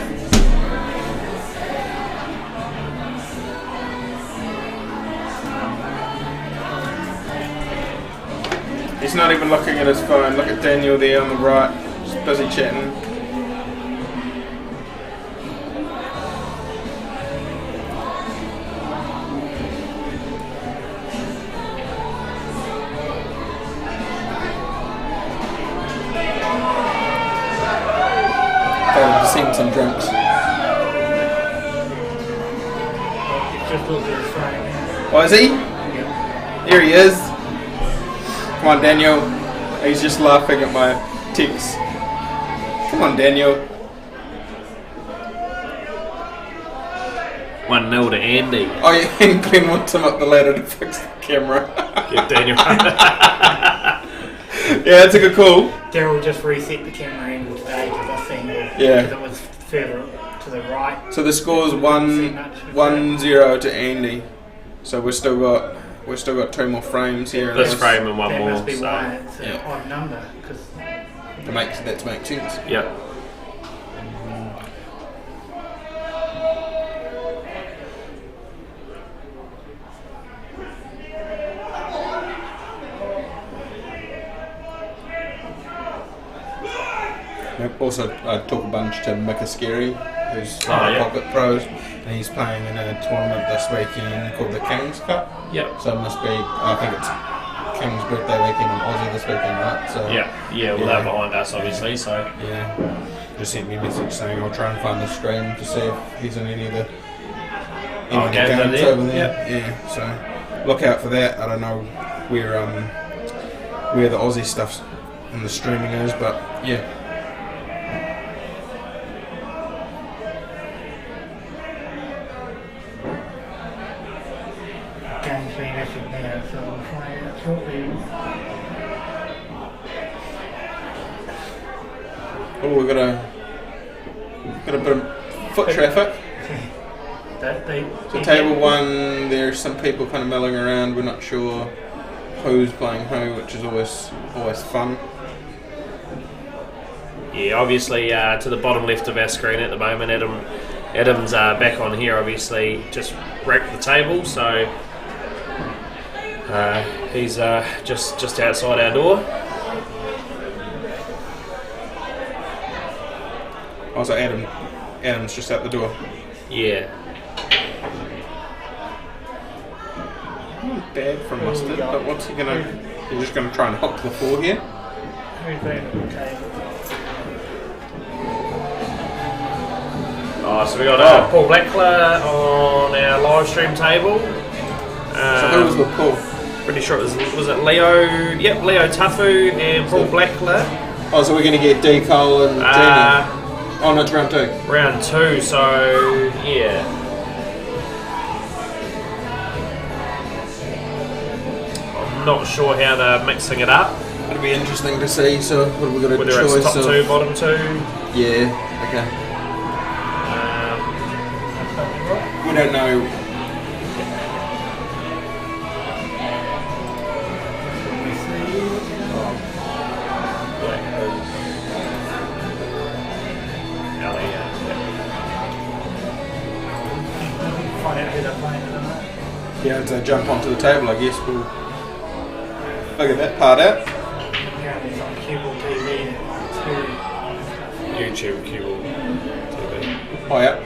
He's not even looking at his phone. Look at Daniel there on the right, just busy chatting. Seen some drinks. Just a little bit of frame. Oh, is he? Yeah. Here he is. Come on, Daniel. He's just laughing at my text. Come on, Daniel. 1-0 to Andy. Oh, yeah, and Glenn wants him up the ladder to fix the camera. Get Daniel. Yeah, that's a good call. Daryl just reset the camera angle today because I think Yeah. it was further to the right. So the score's 1-0 to Andy. So we've still got two more frames here. This frame and one That more. must be So. why it's an yeah. odd number. Cause That makes sense. Yep. Also, I talk a bunch to Mika Scary, who's one of the yeah. Pocket Pros, and he's playing in a tournament this weekend called the Kings Cup. Yep. So it must be, I think it's King's birthday weekend in Aussie this weekend, right? So Yeah, well, they're behind us, obviously, so. yeah, just sent me a message saying I'll try and find the stream to see if he's in any of the games over there. over there. Yeah, so look out for that. I don't know where the Aussie stuff and the streaming is, but yeah. game's been issued now, so we'll find out shortly. Oh, we've got a bit of foot traffic. That they So table one, there's some people kind of milling around. We're not sure who's playing who, which is always fun. Yeah, obviously to the bottom left of our screen at the moment, Adam's back on here. Obviously, just wrecked the table, so he's just outside our door. Oh, so Adam's just out the door. Yeah. Not bad from Mustard, but what's he gonna? He's just gonna try and hop to the floor here. Who's been at the table? Oh, so we got Paul Blackler on our live stream table. So who was the pull? Pretty sure it was it Leo? Yep, Leo Tafu and Paul Blackler. Oh, so we're gonna get D Cole and Gina. Oh no, it's round 2. Round 2, so yeah. I'm not sure how they're mixing it up. It'll be interesting to see. So what have we got a Whether choice it's top of? 2, bottom 2. Yeah. Okay. We don't know. Find out who they're playing tonight. Yeah, to jump onto the table, I guess we'll figure that part out. Apparently it's on cable TV. YouTube, Cable TV. Oh yeah.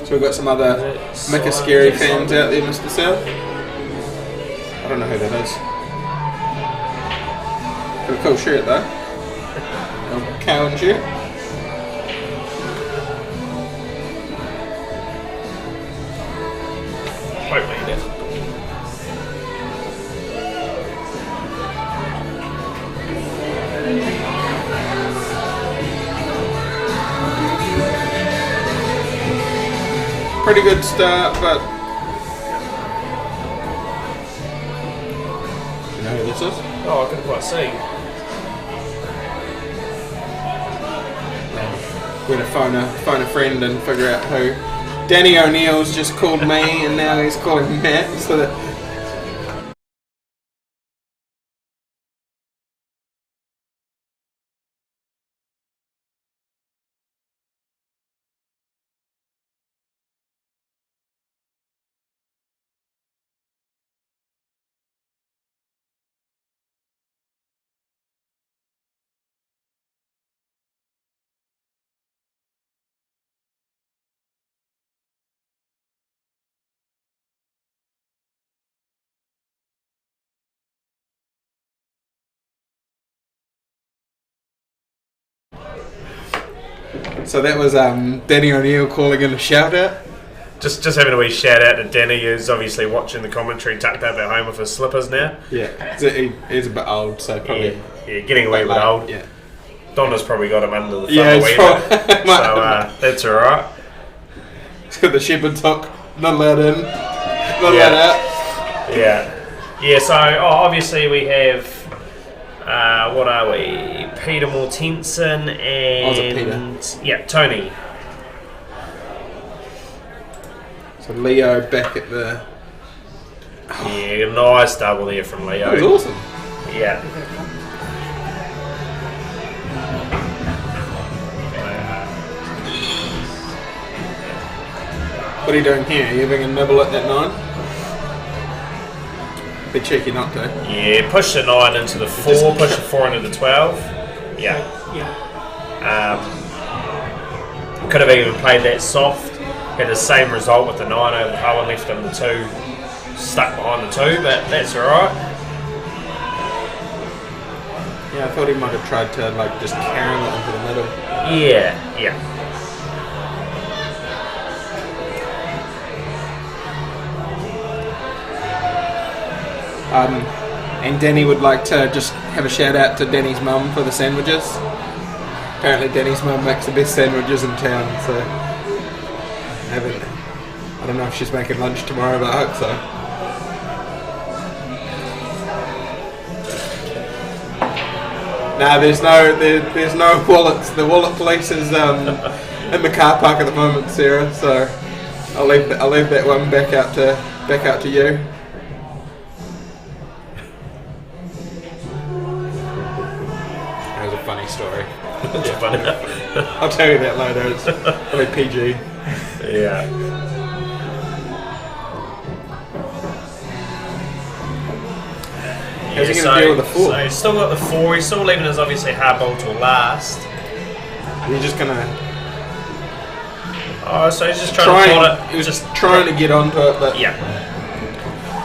So we've got some other Mika Scary fans out there, Mr. South. I don't know who that is. Got a cool shirt though. A Cowan shirt. Hopefully it is. Pretty good start, but you know who this is? Oh, I couldn't quite see. We're gonna phone a friend and figure out who. Danny O'Neill's just called me, and now he's calling Matt. So that. So that was Danny O'Neill calling in a shout out. Just having a wee shout out to Danny, who's obviously watching the commentary tucked up at home with his slippers now. Yeah, so he's a bit old, so probably. Yeah, getting a wee bit old. Yeah. Donna's probably got him under the thumb Yeah, a wee bit, so that's alright. He's got the shepherd's hook, not allowed in, not allowed out. Yeah, so obviously we have, what are we? Peter Mortensen and... Yeah, Tony. So Leo back at the... Yeah, nice double there from Leo. That was awesome. Yeah. What are you doing here? Are you having a nibble at that 9? Be cheeky not to. Yeah, push the 9 into the 4, push the 4 into the 12. Yeah. Could have even played that soft. Had the same result with the 9 over the hole and left him the 2 stuck behind the 2, but that's alright. Yeah, I thought he might have tried to just carry it into the middle. Yeah. And Danny would like to just have a shout out to Danny's mum for the sandwiches. Apparently Danny's mum makes the best sandwiches in town, so I don't know if she's making lunch tomorrow, but I hope so. Nah, there's no wallets. The wallet police is in the car park at the moment, Sarah, so I'll leave that one back out to you. That was a funny story. It's funny. I'll tell you that later. It's probably PG. Yeah. How's he going to deal with the 4? So he's still got the 4. He's still leaving his obviously hard ball till last. He's just going to Oh, so he's just trying to plot it. He was just trying to get onto it, but yeah.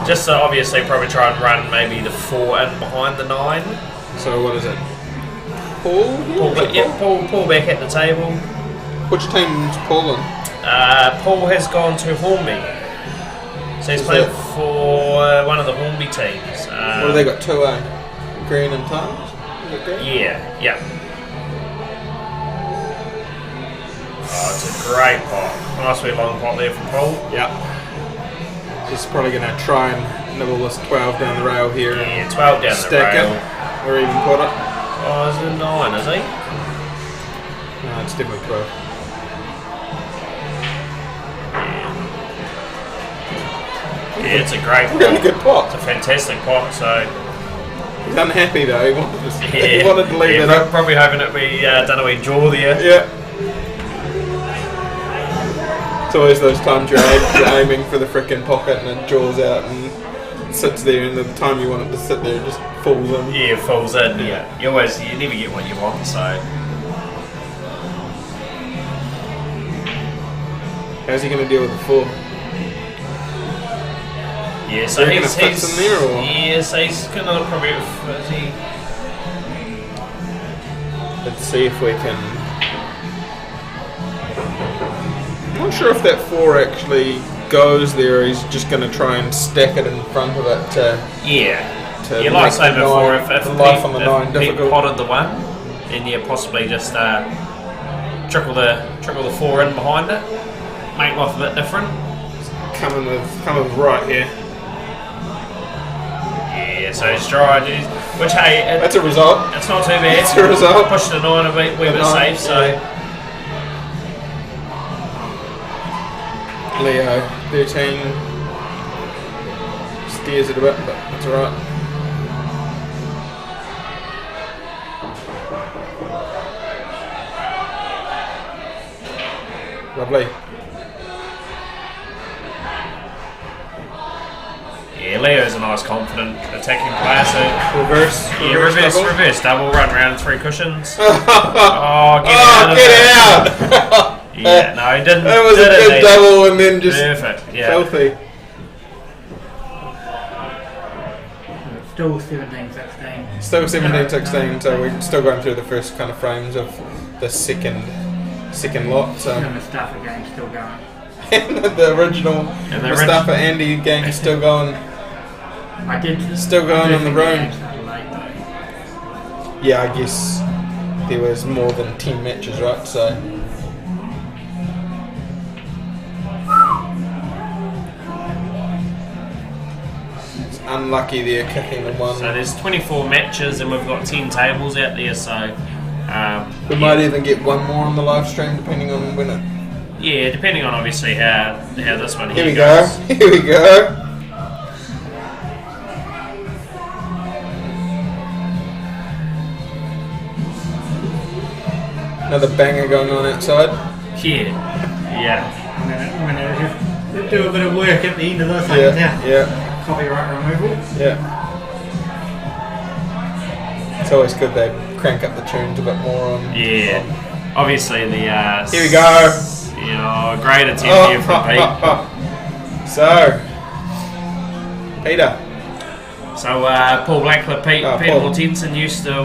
Just to obviously probably try and run maybe the 4 in behind the 9. So what is it? Paul? Paul back at the table. Which team's Paul in? Paul has gone to Hornby. So he's playing for one of the Hornby teams. What have they got? 2 Green and Times? Is it green? Yeah. Oh, it's a great pot. Nice wee long pot there from Paul. Yeah. He's probably going to try and nibble this 12 down the rail here. Yeah, 12 down stack the rail. it, or even put it. Oh, is it a 9, is he? No, it's definitely 12. Yeah, it's a great pot. Really good pot. It's a fantastic pot, so... He's unhappy though, he wanted to leave it up. Probably hoping it'd be done a wee draw there. Yeah. It's always those times you're aiming for the frickin' pocket and it jaws out and sits there, and the time you want it to sit there it just falls in. Yeah, it falls in. Yeah. You never get what you want, so... How's he going to deal with the 4? Yeah, so he's in there, or? Yeah, so he's going to look probably... Let's see if we can... I'm not sure if that 4 actually goes there, or he's just going to try and stack it in front of it to like I said before, if life on the 9 Pete difficult. potted the 1, then possibly just trickle the 4 in behind it, make life a bit different. Coming with right here. Yeah, so he's tried, which hey, That's a result. it's not too bad. It's a result. Pushed the 9 a wee bit safe, so... Yeah. Leo, 13, steers it a bit, but that's alright. Lovely. Yeah, Leo's a nice, confident attacking player, so... Reverse double, run around 3 cushions. Get out! Yeah, no, he didn't. That was a good double and then just perfect. Yeah. filthy. Still 17-16. Still 17-16, so we're still going through the first kind of frames of the second lot. So. And the Mustafa game's still going. And the original Mustafa Andy game's still going. Still going on the road. Yeah, I guess there was more than 10 matches, right? So. Unlucky there, kicking the 1. So there's 24 matches and we've got 10 tables out there, so... we might even get one more on the live stream depending on when it... Yeah, depending on obviously how this one Here we goes. go, here we go. Another banger going on outside. Yeah. I'm going to do a bit of work at the end of this. Yeah. Copyright removal. Yeah. It's always good they crank up the tunes a bit more on. Yeah. Obviously the. Here we go. Great attempt here from Pete. So, Peter. So Paul Blackler, Peter Paul. Mortensen used to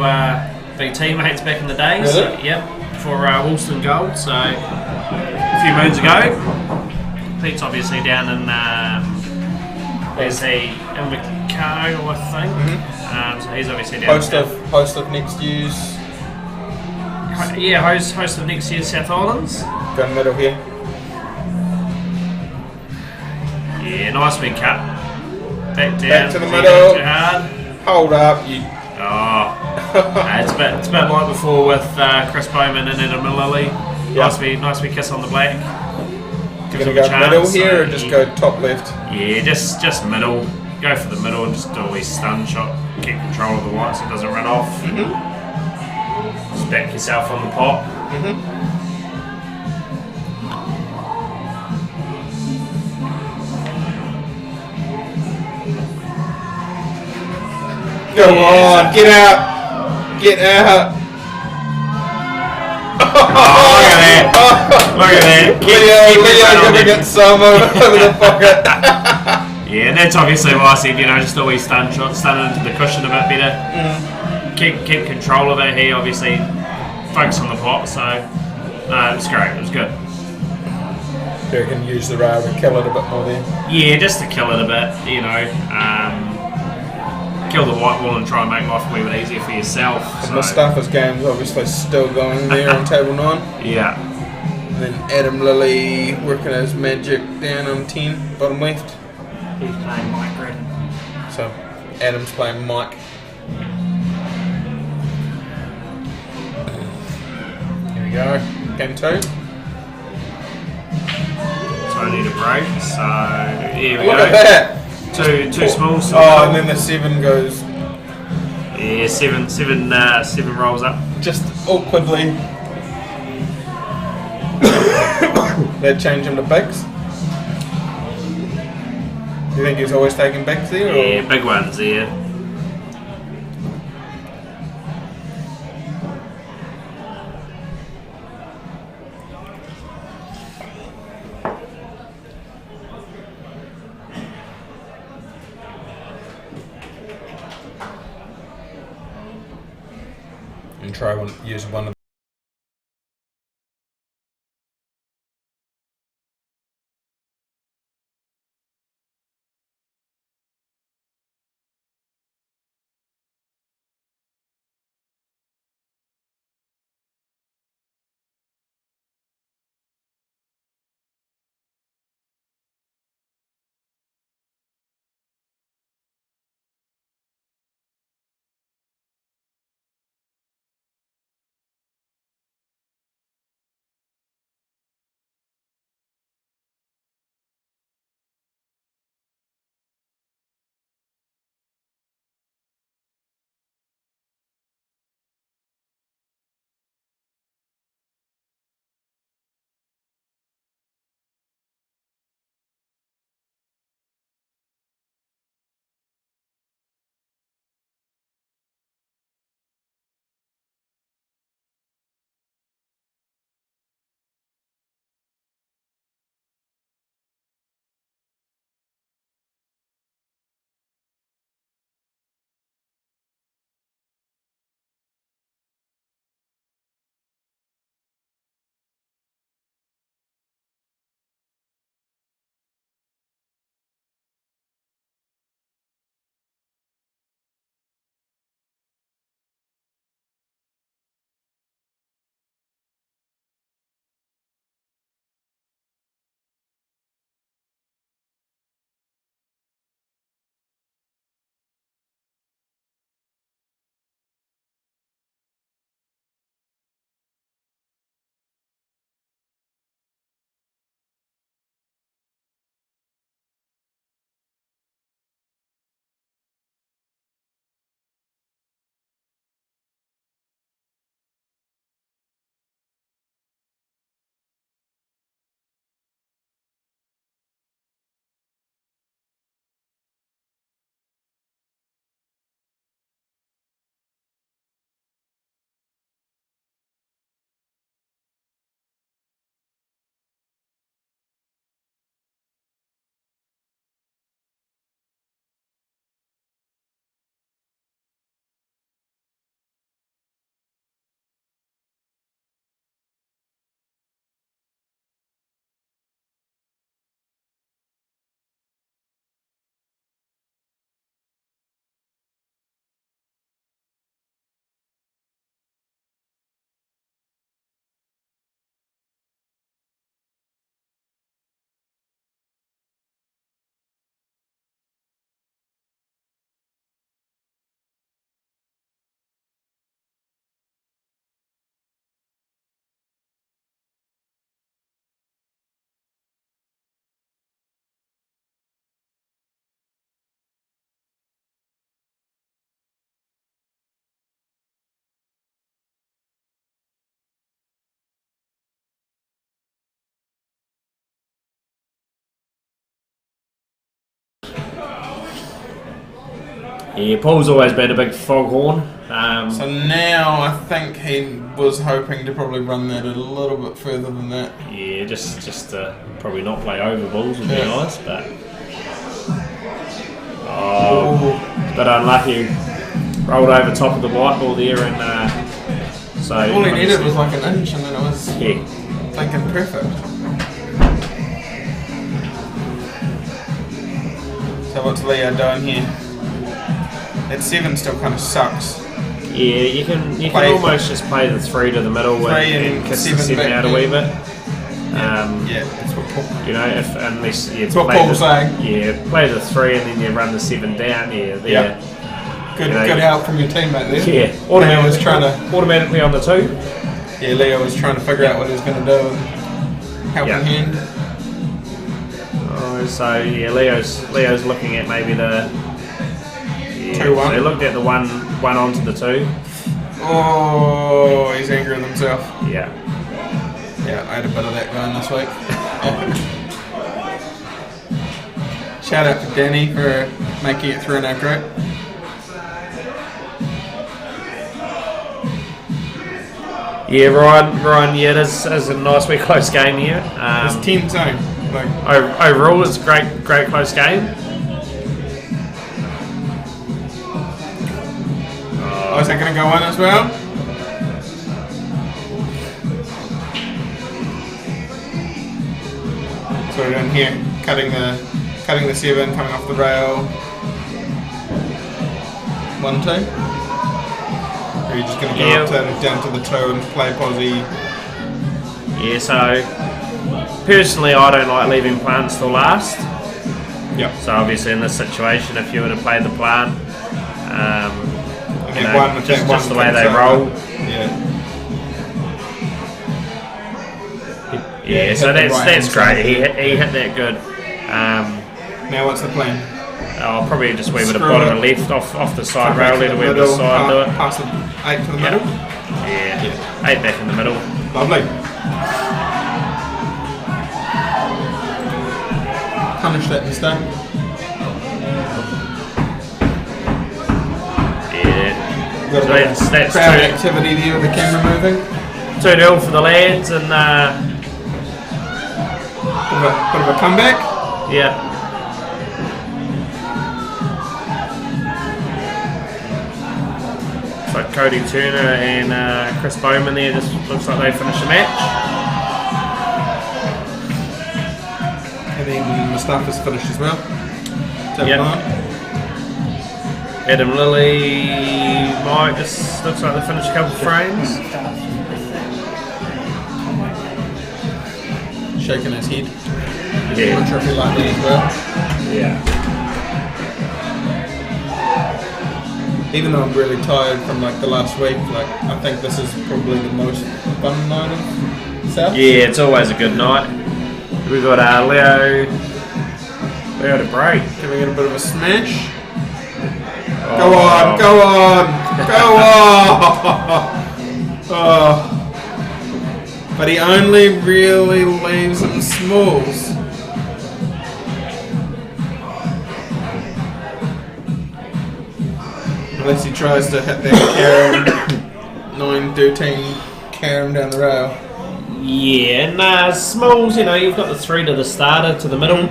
be teammates back in the day. Really? So, yep. For Woolston Gold. So a few moons ago. Pete's obviously down in. Is he in Macau, I think? Mm-hmm. So he's obviously down. Host of next year's. Host of next year's South Islands. Go in the middle here. Yeah, nice big cut. Back down. Back to the middle. Too hard. Hold up, you. Oh, it's a bit like before with Chris Bowman and Adam Lilley. Yep. Nice wee kiss on the black. You gives gonna him a go chance. middle here or So just go top left? Yeah, just middle. Go for the middle and just do a wee stun shot. Keep control of the white so it doesn't run off. Just back yourself on the pot. Go on, get out! Get out! Oh, look at that! Look at that! Leo gonna get some over the pocket. Yeah, and that's obviously why I said, just a wee stun shot, stun it into the cushion a bit better. Keep control of it. He obviously focus on the pot, so it was great. It was good. You can use the rail to kill it a bit more then. Yeah, just to kill it a bit, kill the white wall and try and make life a wee bit easier for yourself. So. Mustafa's game's obviously still going there on table 9. Yeah. And then Adam Lilley working his magic down on 10, bottom left. He's playing Mike Redden. So Adam's playing Mike. Here we go. Game 2. So I need a break. So here we Look go. at that! Two small. Oh, and then the 7 goes. Yeah, seven rolls up. Just awkwardly. They change him to bigs. Do you think he's always taking bigs there? Or? Yeah, big ones there. And use one of Yeah, Paul's always been a big foghorn. So now I think he was hoping to probably run that a little bit further than that. Yeah, just to probably not play over balls would be nice, but but unlucky. Rolled over top of the white ball there, and so all he needed was like an inch, and then it was yeah. thinking perfect. So what's Leo doing here? That 7 still kind of sucks. Yeah, you can almost just play the 3 to the middle and kiss the 7 out a wee bit. Yeah, that's what Paul. You know, unless you that's what Paul's saying. Yeah, play the 3 and then you run the 7 down. Yeah, Good help from your teammate there. Yeah, Leo was trying to automatically on the 2. Yeah, Leo was trying to figure out what he was going to do and helping hand. Oh, so yeah, Leo's looking at maybe the 2-1. So they looked at the one onto the 2. Oh, he's angry with himself. Yeah. Yeah, I had a bit of that going this week. Shout out to Danny for making it through in our group. Yeah, Ryan. Yeah, it is a nice wee close game here. It's 10 zone. Like, overall, it's a great close game. Oh, is that going to go in as well? So we're doing here, cutting the 7, coming off the rail. 1-2. Or are you just going to go down to the 2 and play posi? Yeah. So personally, I don't like leaving plants till last. Yep. So obviously, in this situation, if you were to play the plant, just the way they roll. Yeah, so that's great. He hit that good. Now what's the plan? I'll probably just weave it a bottom left off the side rail, let it weave the side do it. Pass the 8 to the middle? Yeah, 8 back in the middle. Lovely. Punish that mistake. Yeah. So that's crowd activity there with the camera moving. 2-0 for the lads, and bit of a comeback. Yeah. So Cody Turner and Chris Bowman there, just looks like they finished the match. And then Mustafa's finished as well. Yep. Adam Lilley, Mike, just looks like they finished a couple of frames. Shaking his head. Yeah. I'm sure if he liked that as well. Yeah. Even though I'm really tired from like the last week, like I think this is probably the most fun night of South. Yeah, it's always a good night. We've got Leo to break. Giving it a bit of a smash. Oh. Go on, go on, go on! Oh. But he only really leaves in smalls. Unless he tries to hit that carom, 9-13 carom down the rail. Yeah, nah, smalls, you know, you've got the 3 to the starter to the middle.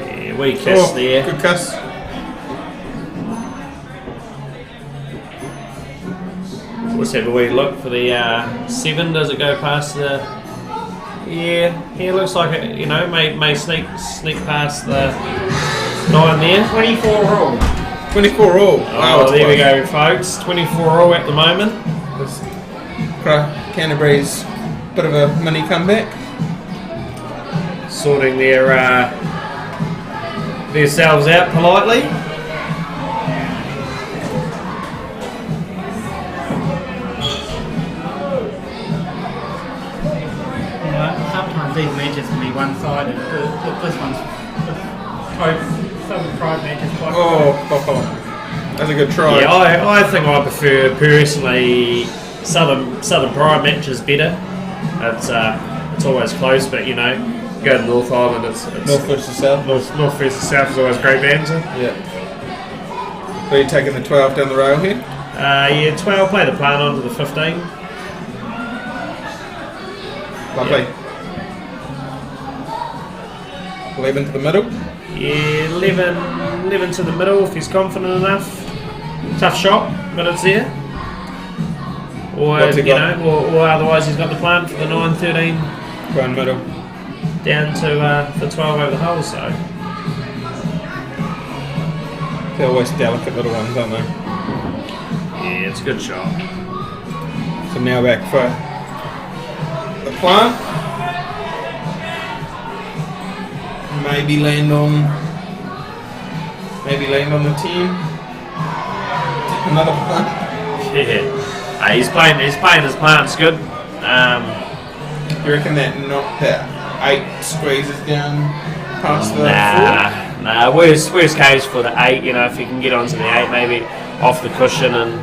Yeah, wee kiss there. Good kiss. Let's have a wee look for the 7. Does it go past the... Yeah, it looks like it, you know, may sneak past the 9 there. 24 all. 24 all. Wow, there we go, folks. 24 all at the moment. Canterbury's bit of a mini comeback. Sorting themselves out politely. Sometimes these matches can be one-sided. This one's Southern Pride matches quite good. That's a good try. Yeah, I think I prefer personally Southern Pride matches better. It's it's always close. But you know, you go to North Island, it's North versus South. North versus South is always great banter. Yeah. So you're taking the 12 down the rail here? Yeah, 12. Play the plan on to the 15. Lovely. 11 to the middle. Yeah, 11 to the middle if he's confident enough. Tough shot, but it's there. Or What's he got? or otherwise he's got the plan for the 9, 13 Going middle. down to the 12 over the hole. So They're always delicate little ones, aren't they? yeah, it's a good shot. So now back for the plant. Maybe land on the team. Another plant. Yeah, he's playing his plant's good. You reckon that 8 squeezes down past the 4? Nah. Worst case for the 8. You know, if you can get onto the 8, maybe off the cushion and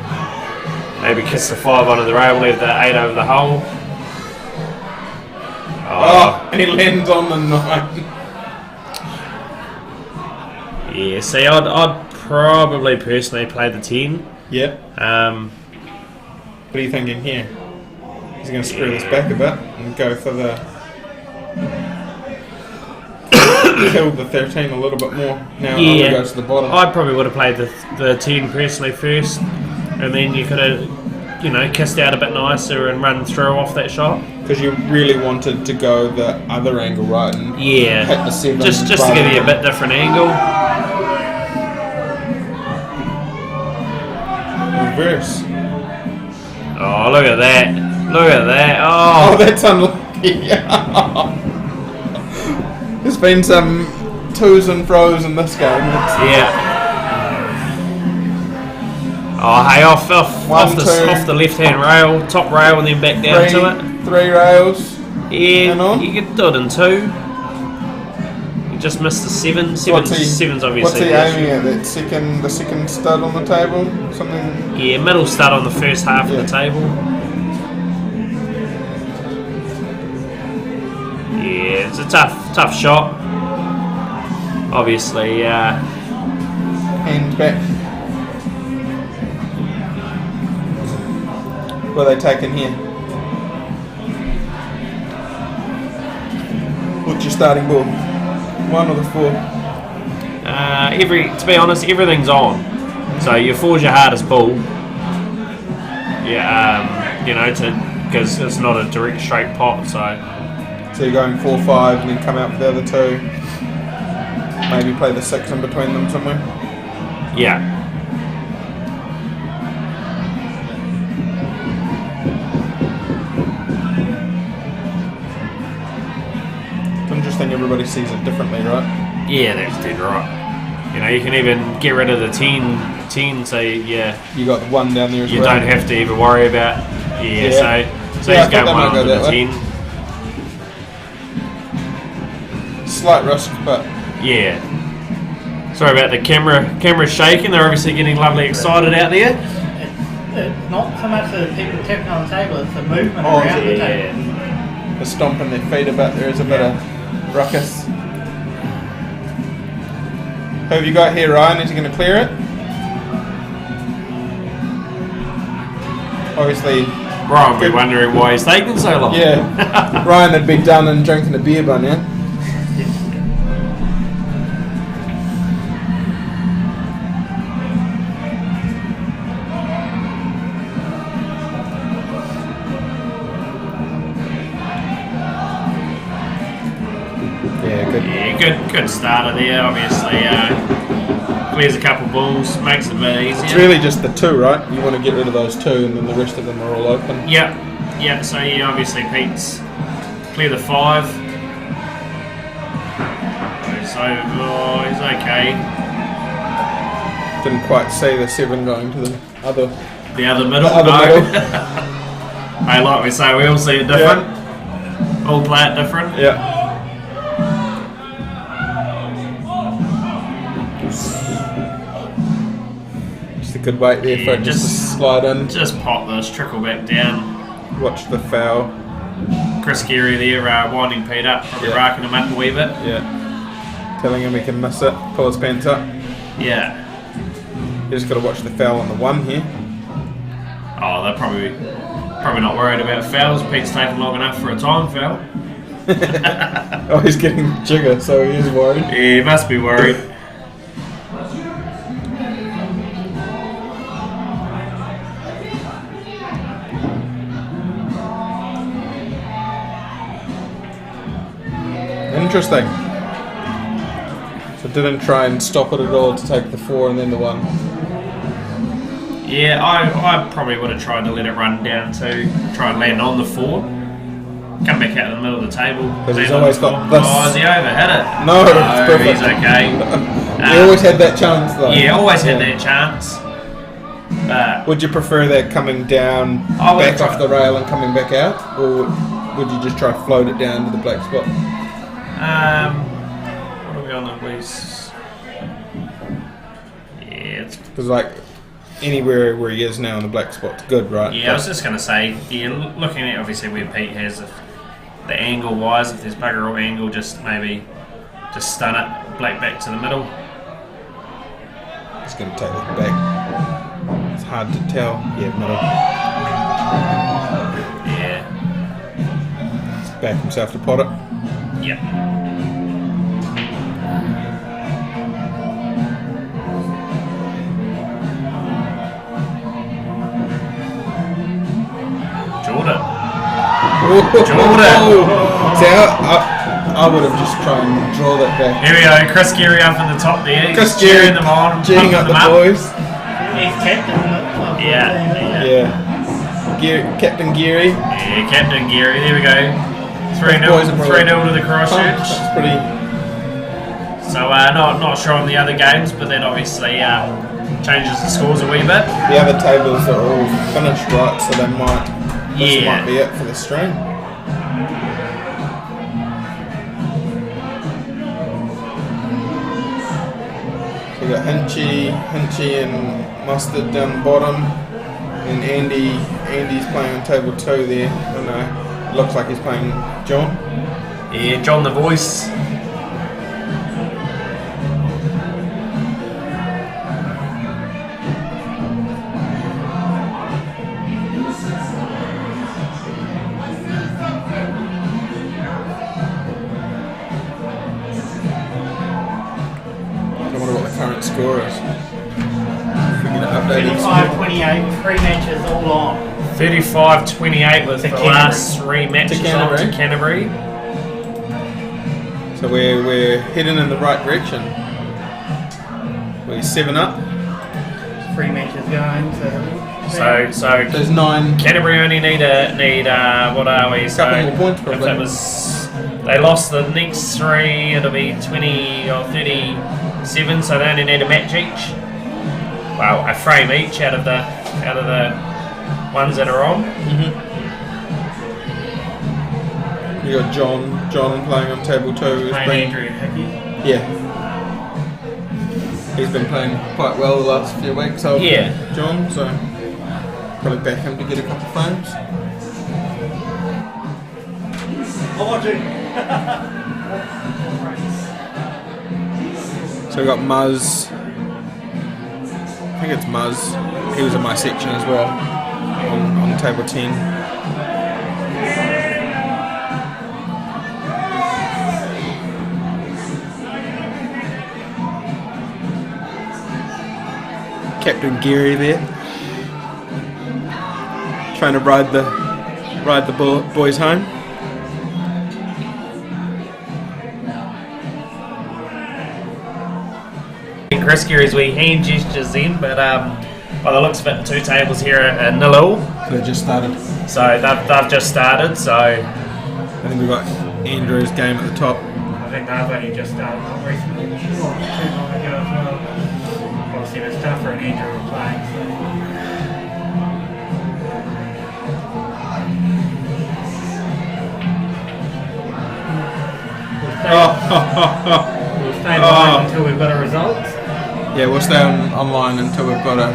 maybe kiss the 5 onto the rail, leave the 8 over the hole. Oh, and he lands on the 9. Yeah, see, I'd probably personally play the 10. Yeah. What are you thinking here? He's going to screw this back a bit and go for the kill the 13 a little bit more. Now Yeah, goes to the bottom. I probably would have played the 10 personally first, and then you could have, you know, kissed out a bit nicer and run through off that shot. Because you really wanted to go the other angle, right? And Yeah, hit the 7 just to give you a bit different angle. Reverse. Oh, look at that! Look at that! Oh, Oh, that's unlucky. There's been some twos and fro's in this game. yeah. Oh, hey, off the left hand rail, top rail, and then back down to it. 3 rails. Yeah, Hang on. you could do it in 2. You just missed the 7. Seven's obviously. What's he the aiming issue. at? The second stud on the table? Something. Yeah, middle stud on the first half of the table. Yeah, it's a tough shot. Obviously, Hand back. What are they taking here? What's your starting ball? 1 or the 4? to be honest, everything's on. So your 4's your hardest ball. Yeah, you know, because it's not a direct straight pot. So you're going 4-5 and then come out for the other 2. Maybe play the 6 in between them somewhere. yeah. It's interesting everybody sees it differently, right? Yeah, that's dead right. You know, you can even get rid of the 10 so yeah, You got the 1 down there as you well. don't have to even worry about. Yeah, so I he's thought going they 1 might go onto that the way. 10. Slight risk, but Yeah. Sorry about the camera's shaking. They're obviously getting lovely excited out there. It's not so much the people tapping on the table, it's the movement Oh, around the Yeah. table. the stomping their feet about there is a bit of ruckus. Who have you got here, Ryan? Is he going to clear it? Obviously, Ryan will be wondering why he's taking so long. yeah. Ryan would be done and drinking a beer by now. Yeah, good starter there. Obviously, clears a couple balls, makes it a bit easier. It's really just the 2, right? You want to get rid of those 2 and then the rest of them are all open. Yep. So yeah, obviously Pete's clear the 5. So he's okay. Didn't quite see the 7 going to the other. The other middle. The other no. middle. Hey, like we say, we all see it different. All play it different. Yeah. Just a good weight there for it just to slide in. Just pop this, trickle back down. Watch the foul. Chris Geary there winding Pete up, probably racking him up a wee bit. Yeah. Telling him he can miss it, pull his pants up. Yeah. You just got to watch the foul on the 1 here. Oh, they're probably not worried about fouls. Pete's taken long enough for a time foul. Oh, he's getting jigger, so he is worried. Yeah, he must be worried. Interesting. So didn't try and stop it at all to take the 4 and then the 1. Yeah, I probably would have tried to let it run down to try and land on the 4. Come back out in the middle of the table. Because he's always got this. Oh, has he overhit it? No, it's perfect. He's okay. He always had that chance though. Yeah, always had that chance. But would you prefer that coming down back off the rail and coming back out? Or would you just try to float it down to the black spot? What are we on the West? Yeah, it's... Because like, anywhere where he is now in the black spot's good, right? Yeah, I was just going to say, looking at obviously where Pete has, the angle wise, if there's bugger all angle, just maybe just stun it, black back to the middle. He's going to take it back. It's hard to tell. Yeah, middle. Yeah. He's back himself to pot it. Yep. Jordan. See, I would have just tried and draw that back. Here we go, Chris Geary up in the top there. Chris Geary them on, cheering up the boys. He's captain. Yeah. Captain Geary. Yeah, Captain Geary. There we go. 3-0 to the Christchurch. That's pretty. So not sure on the other games, but that obviously changes the scores a wee bit. The other tables are all finished, right? So they might. This might be it for the string. So we got Hinchy and Mustard down the bottom, and Andy's playing on table 2 there. I don't know. It looks like he's playing John. Yeah, John the voice. Current score is. If we get an updated 35-28, 3 matches all on. 35-28 with the last 3 matches on to Canterbury. So we're heading in the right direction. We're 7 up. 3 matches going. So there's 9. Canterbury only need what are we? So couple more points probably. If it was, they lost the next 3, it'll be 20 or 37. So they only need a match each. Well, a frame each out of the ones that are on. You got John playing on table 2. Playing Andrew Hickey. Yeah. He's been playing quite well the last few weeks. John, so probably back him to get a couple frames. So we got Muzz. I think it's Muzz. He was in my section as well on table 10. Captain Geary there, trying to ride the boys home. Chris Geary's wee hand gestures in, but by the looks of it, 2 tables here at 0-0. They just started. So they've just started. So I think we've got Andrew's game at the top. I think they've only just started recently. Not too long ago as well. Obviously, it's tougher and Andrew were playing. We'll stay online until we've got a result. Yeah, we'll stay online until we've got a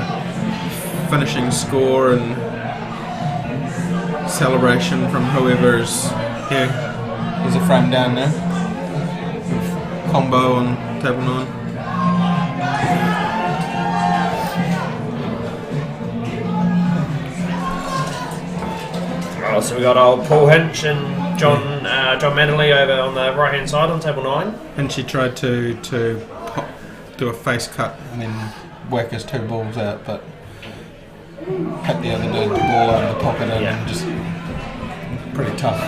finishing score and celebration from whoever's Yeah, there's a frame down there with combo on table 9. Oh, so we got old Paul Hinch and John Manley over on the right hand side on table 9. And she tried to do a face cut and then whack his 2 balls out, but hit the other dude the ball out of the pocket and just pretty tough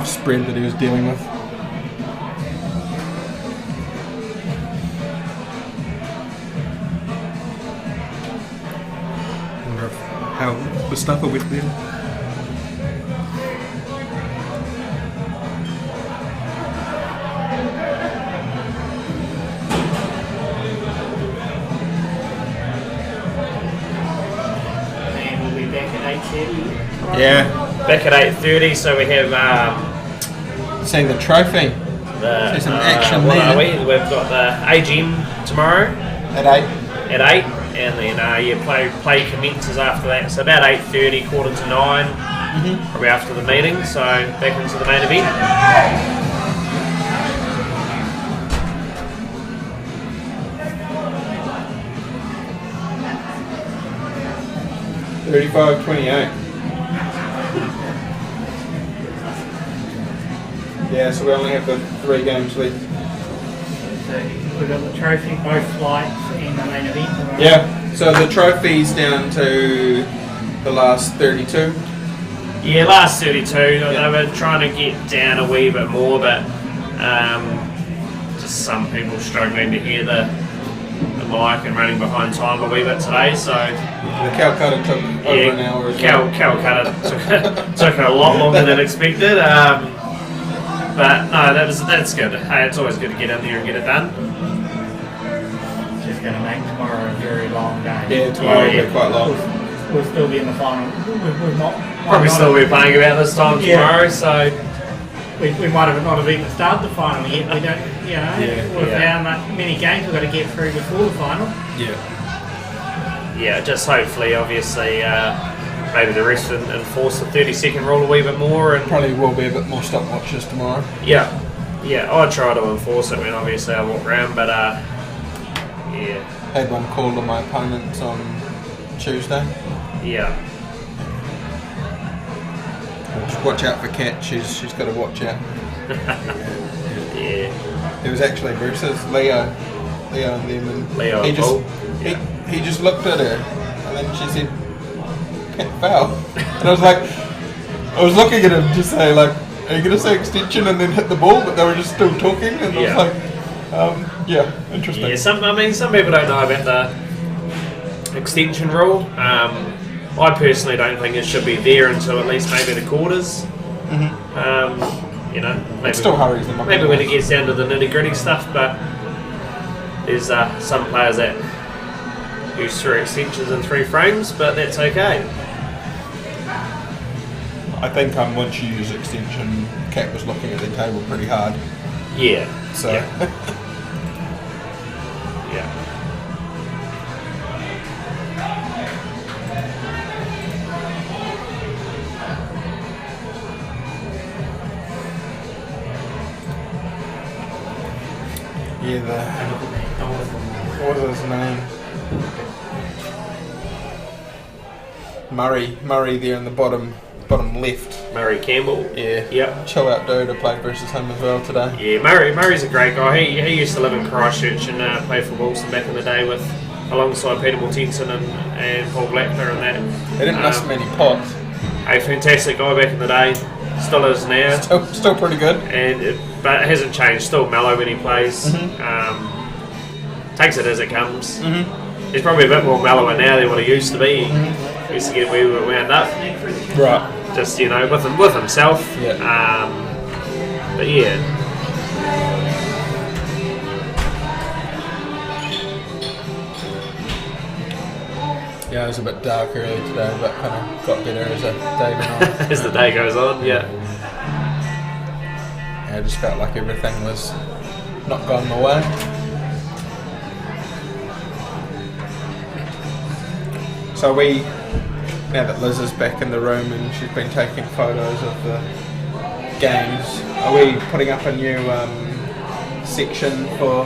spread that he was dealing with. Wonder how the stuff are with them. Yeah. Back at 8:30, so we have See the trophy. See some action what there. are we? We've got the AGM tomorrow At 8. at 8, and then play commences after that. So about 8:30, quarter to 9, probably after the meeting. So back into the main event. 35-28. Yeah, so we only have the 3 games left. So we've got the trophy, both flights, and the main event. Right? Yeah, so the trophy's down to the last 32. Yeah, last 32. They were trying to get down a wee bit more, but just some people struggling to hear the mic and running behind time a wee bit today. So the Calcutta took over an hour as well. Calcutta took a lot longer than expected. But no, that's good. Hey, it's always good to get in there and get it done. It's just going to make tomorrow a very long day. Yeah, tomorrow will be quite long. We'll still be in the final. We've not Probably still be playing about this time tomorrow, so we might have not have even started the final yet. We don't, we've found that many games we've got to get through before the final. Yeah, just hopefully, obviously, maybe the rest enforce the 30-second rule a wee bit more, and Probably will be a bit more stopwatches tomorrow. yeah, I try to enforce it when obviously I walk around, but Had one called on my opponents on Tuesday. yeah. Just watch out for Kat, she's got to watch out. Yeah. It was actually versus Leo and them, and Leo he and just Paul. he just looked at her, and then she said, "Kat foul," and I was looking at him to say like, "Are you gonna say extension and then hit the ball?" But they were just still talking, and I was like, interesting. Yeah, some people don't know about the extension rule. I personally don't think it should be there until at least maybe the quarters. Maybe, It still hurries them up. maybe when it gets down to the nitty gritty stuff, but there's some players that use 3 extensions in 3 frames, but that's okay. I think once you use extension, Kat was looking at the table pretty hard. Yeah. So Yeah. what was his name? Murray there in the bottom left. Murray Campbell. Yeah. Yep. Chill out dude. I played versus him as well today. Yeah, Murray's a great guy. He used to live in Christchurch and play for Wilson back in the day alongside Peter Mortensen and Paul Blackler and that. They didn't miss many pots. A fantastic guy back in the day. Still is now. Still pretty good. But it hasn't changed. Still mellow when he plays. Takes it as it comes. He's probably a bit more mellower now than what he used to be. He used to get where we were wound up. Right. Just, with himself. Yeah. But yeah. Yeah, it was a bit dark early today, but kind of got better as the day went on. As the day goes on, yeah. I just felt like everything was not going my way. So now that Liz is back in the room and she's been taking photos of the games. Are we putting up a new section for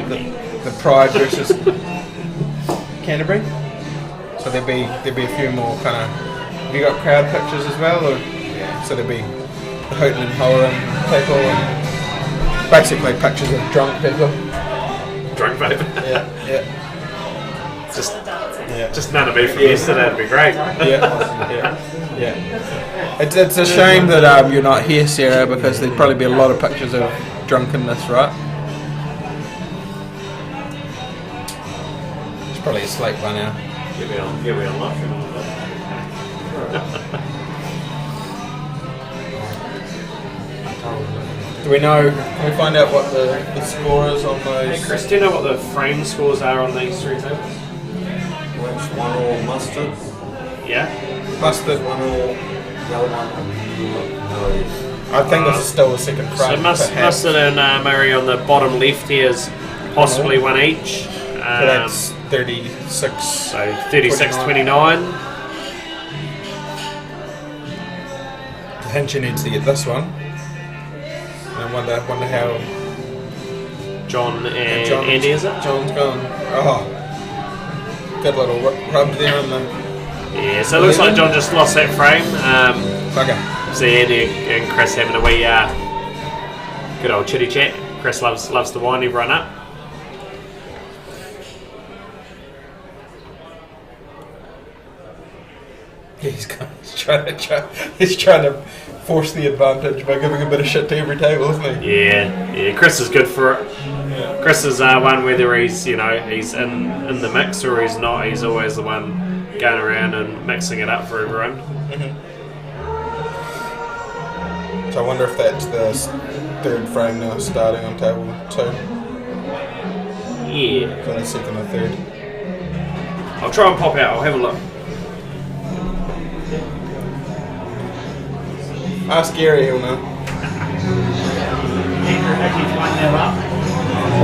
the Pride versus Canterbury? So there'll be a few more kind of. Have you got crowd pictures as well, or so there'll be the hooting and hollering people and basically pictures of drunk people. Drunk people. Yeah. Just none of me from yesterday. That'd be great. Yeah. It's a shame that you're not here, Sarah, because there'd probably be a lot of pictures of drunkenness, right? She's probably asleep by now. Get me on lunch. Do we know? Can we find out what the score is on those? Hey Chris, do you know what the frame scores are on these three tables? It's 1-1 mustard. Yeah. Mustard. 1-1 yellow one. I think this is still the second frame. So Mustard and Murray on the bottom left here is possibly one each. So that's 36. So 36-29. Hinchy needs to get this one. And I wonder how John and Andy, is it? John's gone. Oh, good little rub there on the. Yeah, so it looks like John just lost that frame. Okay. So Andy and Chris having a wee good old chitty chat. Chris loves to wind everyone up. He's trying to force the advantage by giving a bit of shit to every table, isn't he? Yeah. Chris is good for it. Yeah. Chris is one whether he's he's in the mix or he's not. He's always the one going around and mixing it up for everyone. Mm-hmm. So I wonder if that's the third frame now, starting on table 2. Yeah. So the second or third. I'll try and pop out. I'll have a look. Ask Gary, he'll know.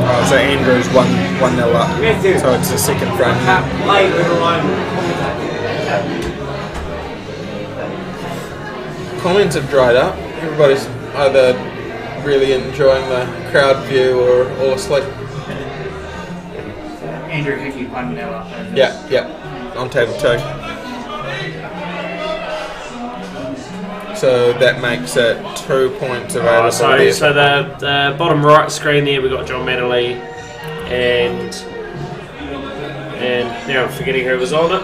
Oh, so Andrew's 1-0 up. So it's the second frame. Comments have dried up. Everybody's either really enjoying the crowd view or all asleep. Andrew Hickey 1-0 up. Yeah. On table 2. So that makes it 2 points available. So the bottom right screen there, we've got John Manley and now I'm forgetting who was on it.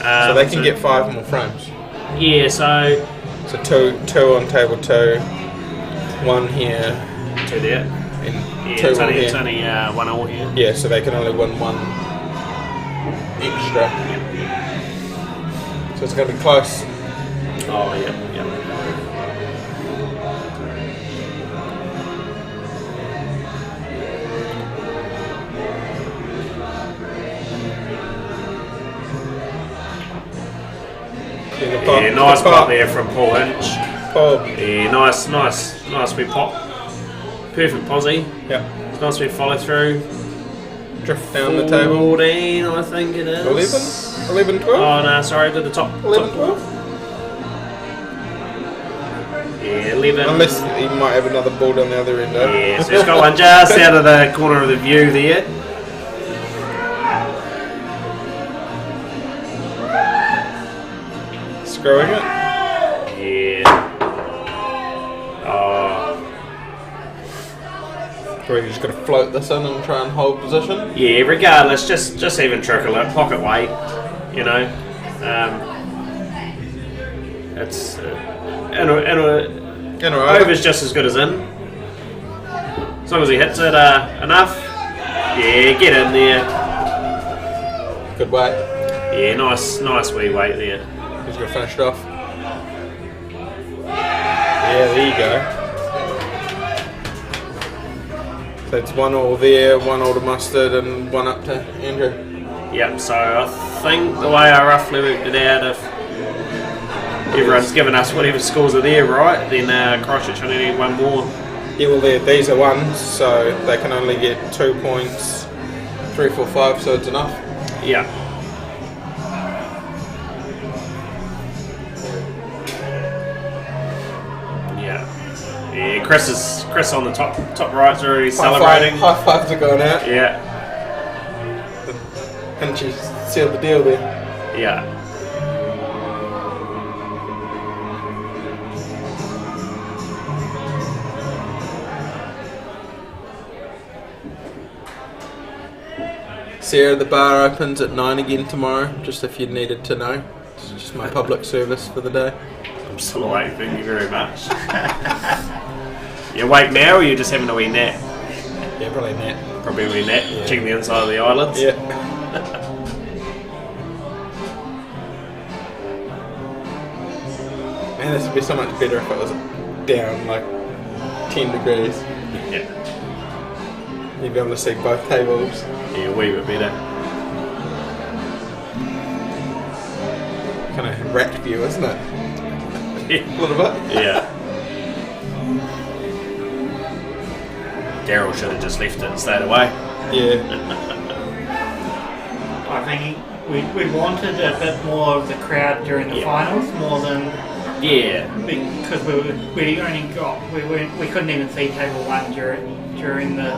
So they can get 5 more frames. Yeah, so two on table 2, 1 here, 2 there. and Yeah, 2 it's on only here. 1-1 here. Yeah, so they can only win 1 extra. So it's going to be close. Oh, yeah. Yeah, nice pop there from Paul Hinch. Paul. Yeah, nice wee pop. Perfect posse. Yeah. It's nice wee follow through. Drift down the table. 14, I think it is. 11, 12? Oh no, sorry, to the top. 11, 12? Yeah, 11. Unless he might have another ball down the other end. Yeah, so he's got one just out of the corner of the view there. Screwing it. Yeah. Oh. So we just got to float this in and try and hold position. Yeah, regardless, just even trickle it, pocket weight, you know. It's over's just as good as in. As long as he hits it enough. Yeah, get in there. Good weight. Yeah, nice wee weight there. He's going to finish it off. Yeah, there you go. So it's 1-1 there, 1-1 to Mustard, and 1 up to Andrew. Yep, so I think the way I roughly worked it out, if everyone's given us whatever scores are there, right, then Christchurch only need 1 more. Yeah, well, these are 1s, so they can only get 2 points, 3, 4, 5, so it's enough. Yeah. Yeah, Chris on the top right's already celebrating. High fives are going out. Yeah, And she sealed the deal there. yeah. Sarah, the bar opens at 9 again tomorrow, just if you needed to know. It's just my public service for the day. I'm still awake, thank you very much. You awake now or you just having a wee nap? Yeah, probably net. Probably a wee nap, Yeah. checking the inside of the eyelids. Yeah. Man, this would be so much better if it was down like 10 degrees. Yeah, You'd be able to see both tables. yeah, a wee bit better. Kind of rat view, isn't it? Yeah. A little bit. Yeah. Daryl should have just left it and stayed away. Yeah. I think we wanted a bit more of the crowd during the finals, more than Yeah. because we couldn't even see table one during the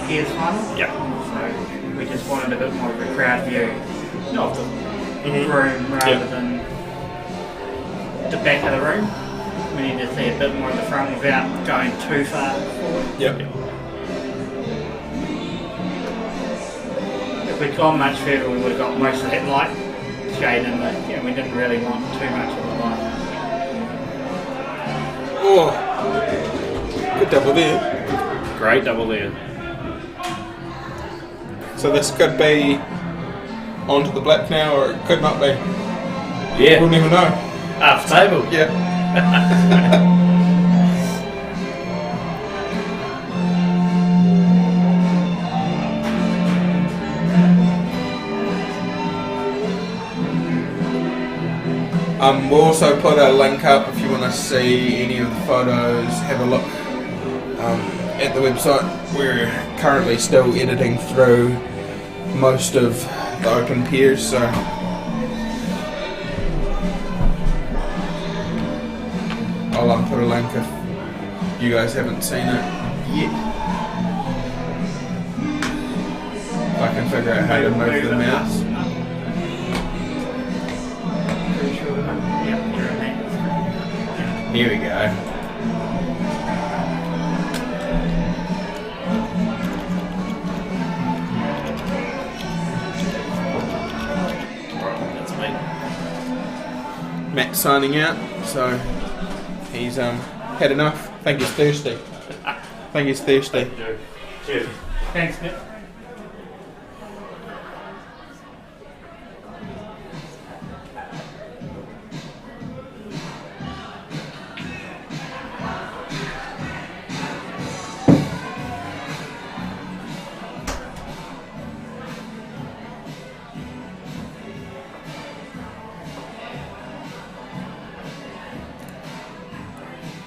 Peers final. Yeah. So we just wanted a bit more of a crowd view of the room rather than the back of the room. We need to see a bit more of the front without going too far forward. Yep. If we'd gone much further, we would have got most of that light shade in the. Yeah, we didn't really want too much of the light. Oh, good double there. Great double there. So this could be onto the black now, or it could not be. Yeah. We'll never know. Half table. Yeah. We'll also put a link up if you want to see any of the photos. Have a look at the website. We're currently still editing through most of the open pairs, so I'll put a link if you guys haven't seen it yet. If I can figure out how to move the mouse. Pretty sure. Yep, you're in there. Here we go. That's me. Matt's signing out, so he's had enough. I think he's thirsty. I think he's thirsty. Cheers. Thanks, Nick.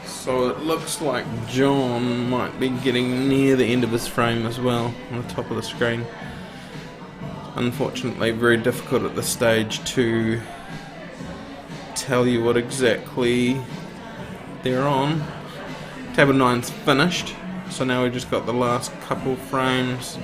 So it looks like John might be getting near the end of his frame as well, on the top of the screen. Unfortunately, very difficult at this stage to tell you what exactly they're on. Table 9's finished, so now we've just got the last couple frames.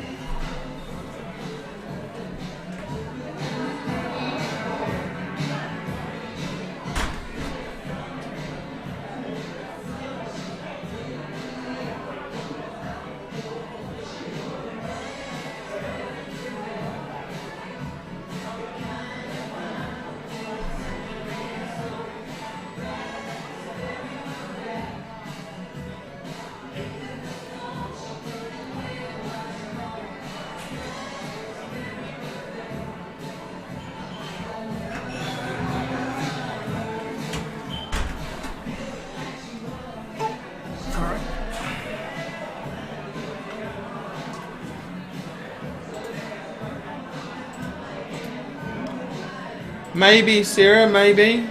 Maybe, Sarah, maybe.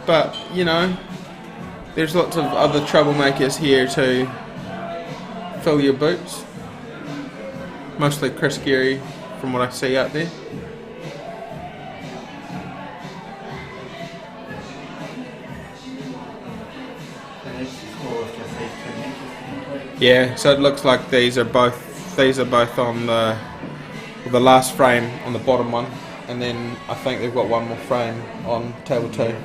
But, you know, there's lots of other troublemakers here to fill your boots. Mostly Chris Geary, from what I see out there. So this score is just these 2 matches. Yeah, so it looks like these are both on the last frame on the bottom one, and then I think they've got one more frame on table 2. I think.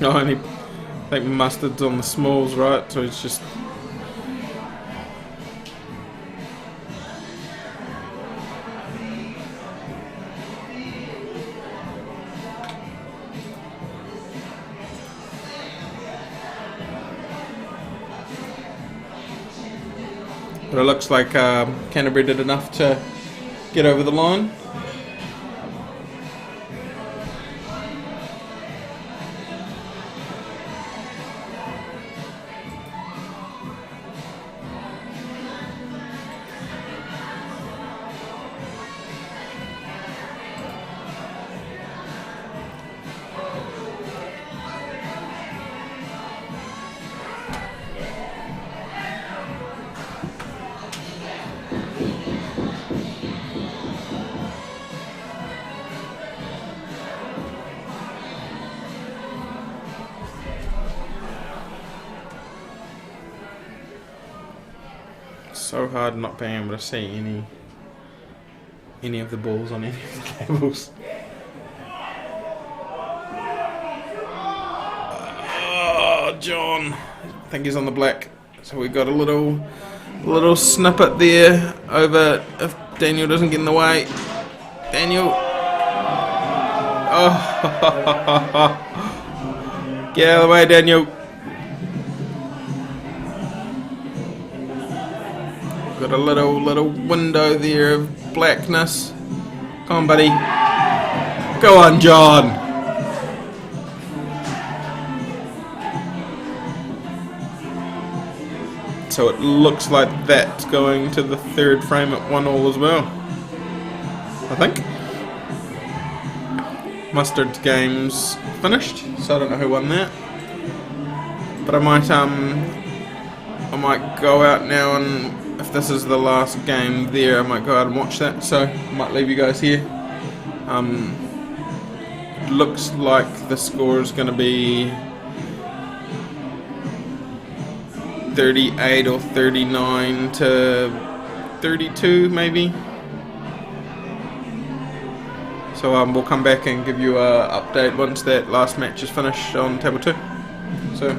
No, I think Mustard's on the smalls, right? So it's just. But it looks like Canterbury did enough to get over the line. So hard not being able to see any of the balls on any of the cables. Oh, John. I think he's on the black. So we got a little snippet there over if Daniel doesn't get in the way. Daniel. Oh. Get out of the way, Daniel. Got a little window there of blackness. Come on, buddy. Go on, John. So it looks like that's going to the third frame at 1-1 as well, I think. Mustard's game's finished, so I don't know who won that. But I might go out now, and if this is the last game there, I might go out and watch that. So I might leave you guys here. Looks like the score is going to be 38 or 39 to 32 maybe. So we'll come back and give you an update once that last match is finished on table 2. So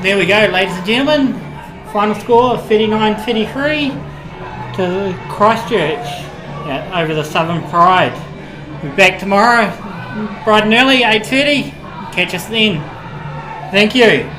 there we go, ladies and gentlemen. Final score of 39-33 to Christchurch over the Southern Pride. We'll be back tomorrow, bright and early, 8:30. Catch us then. Thank you.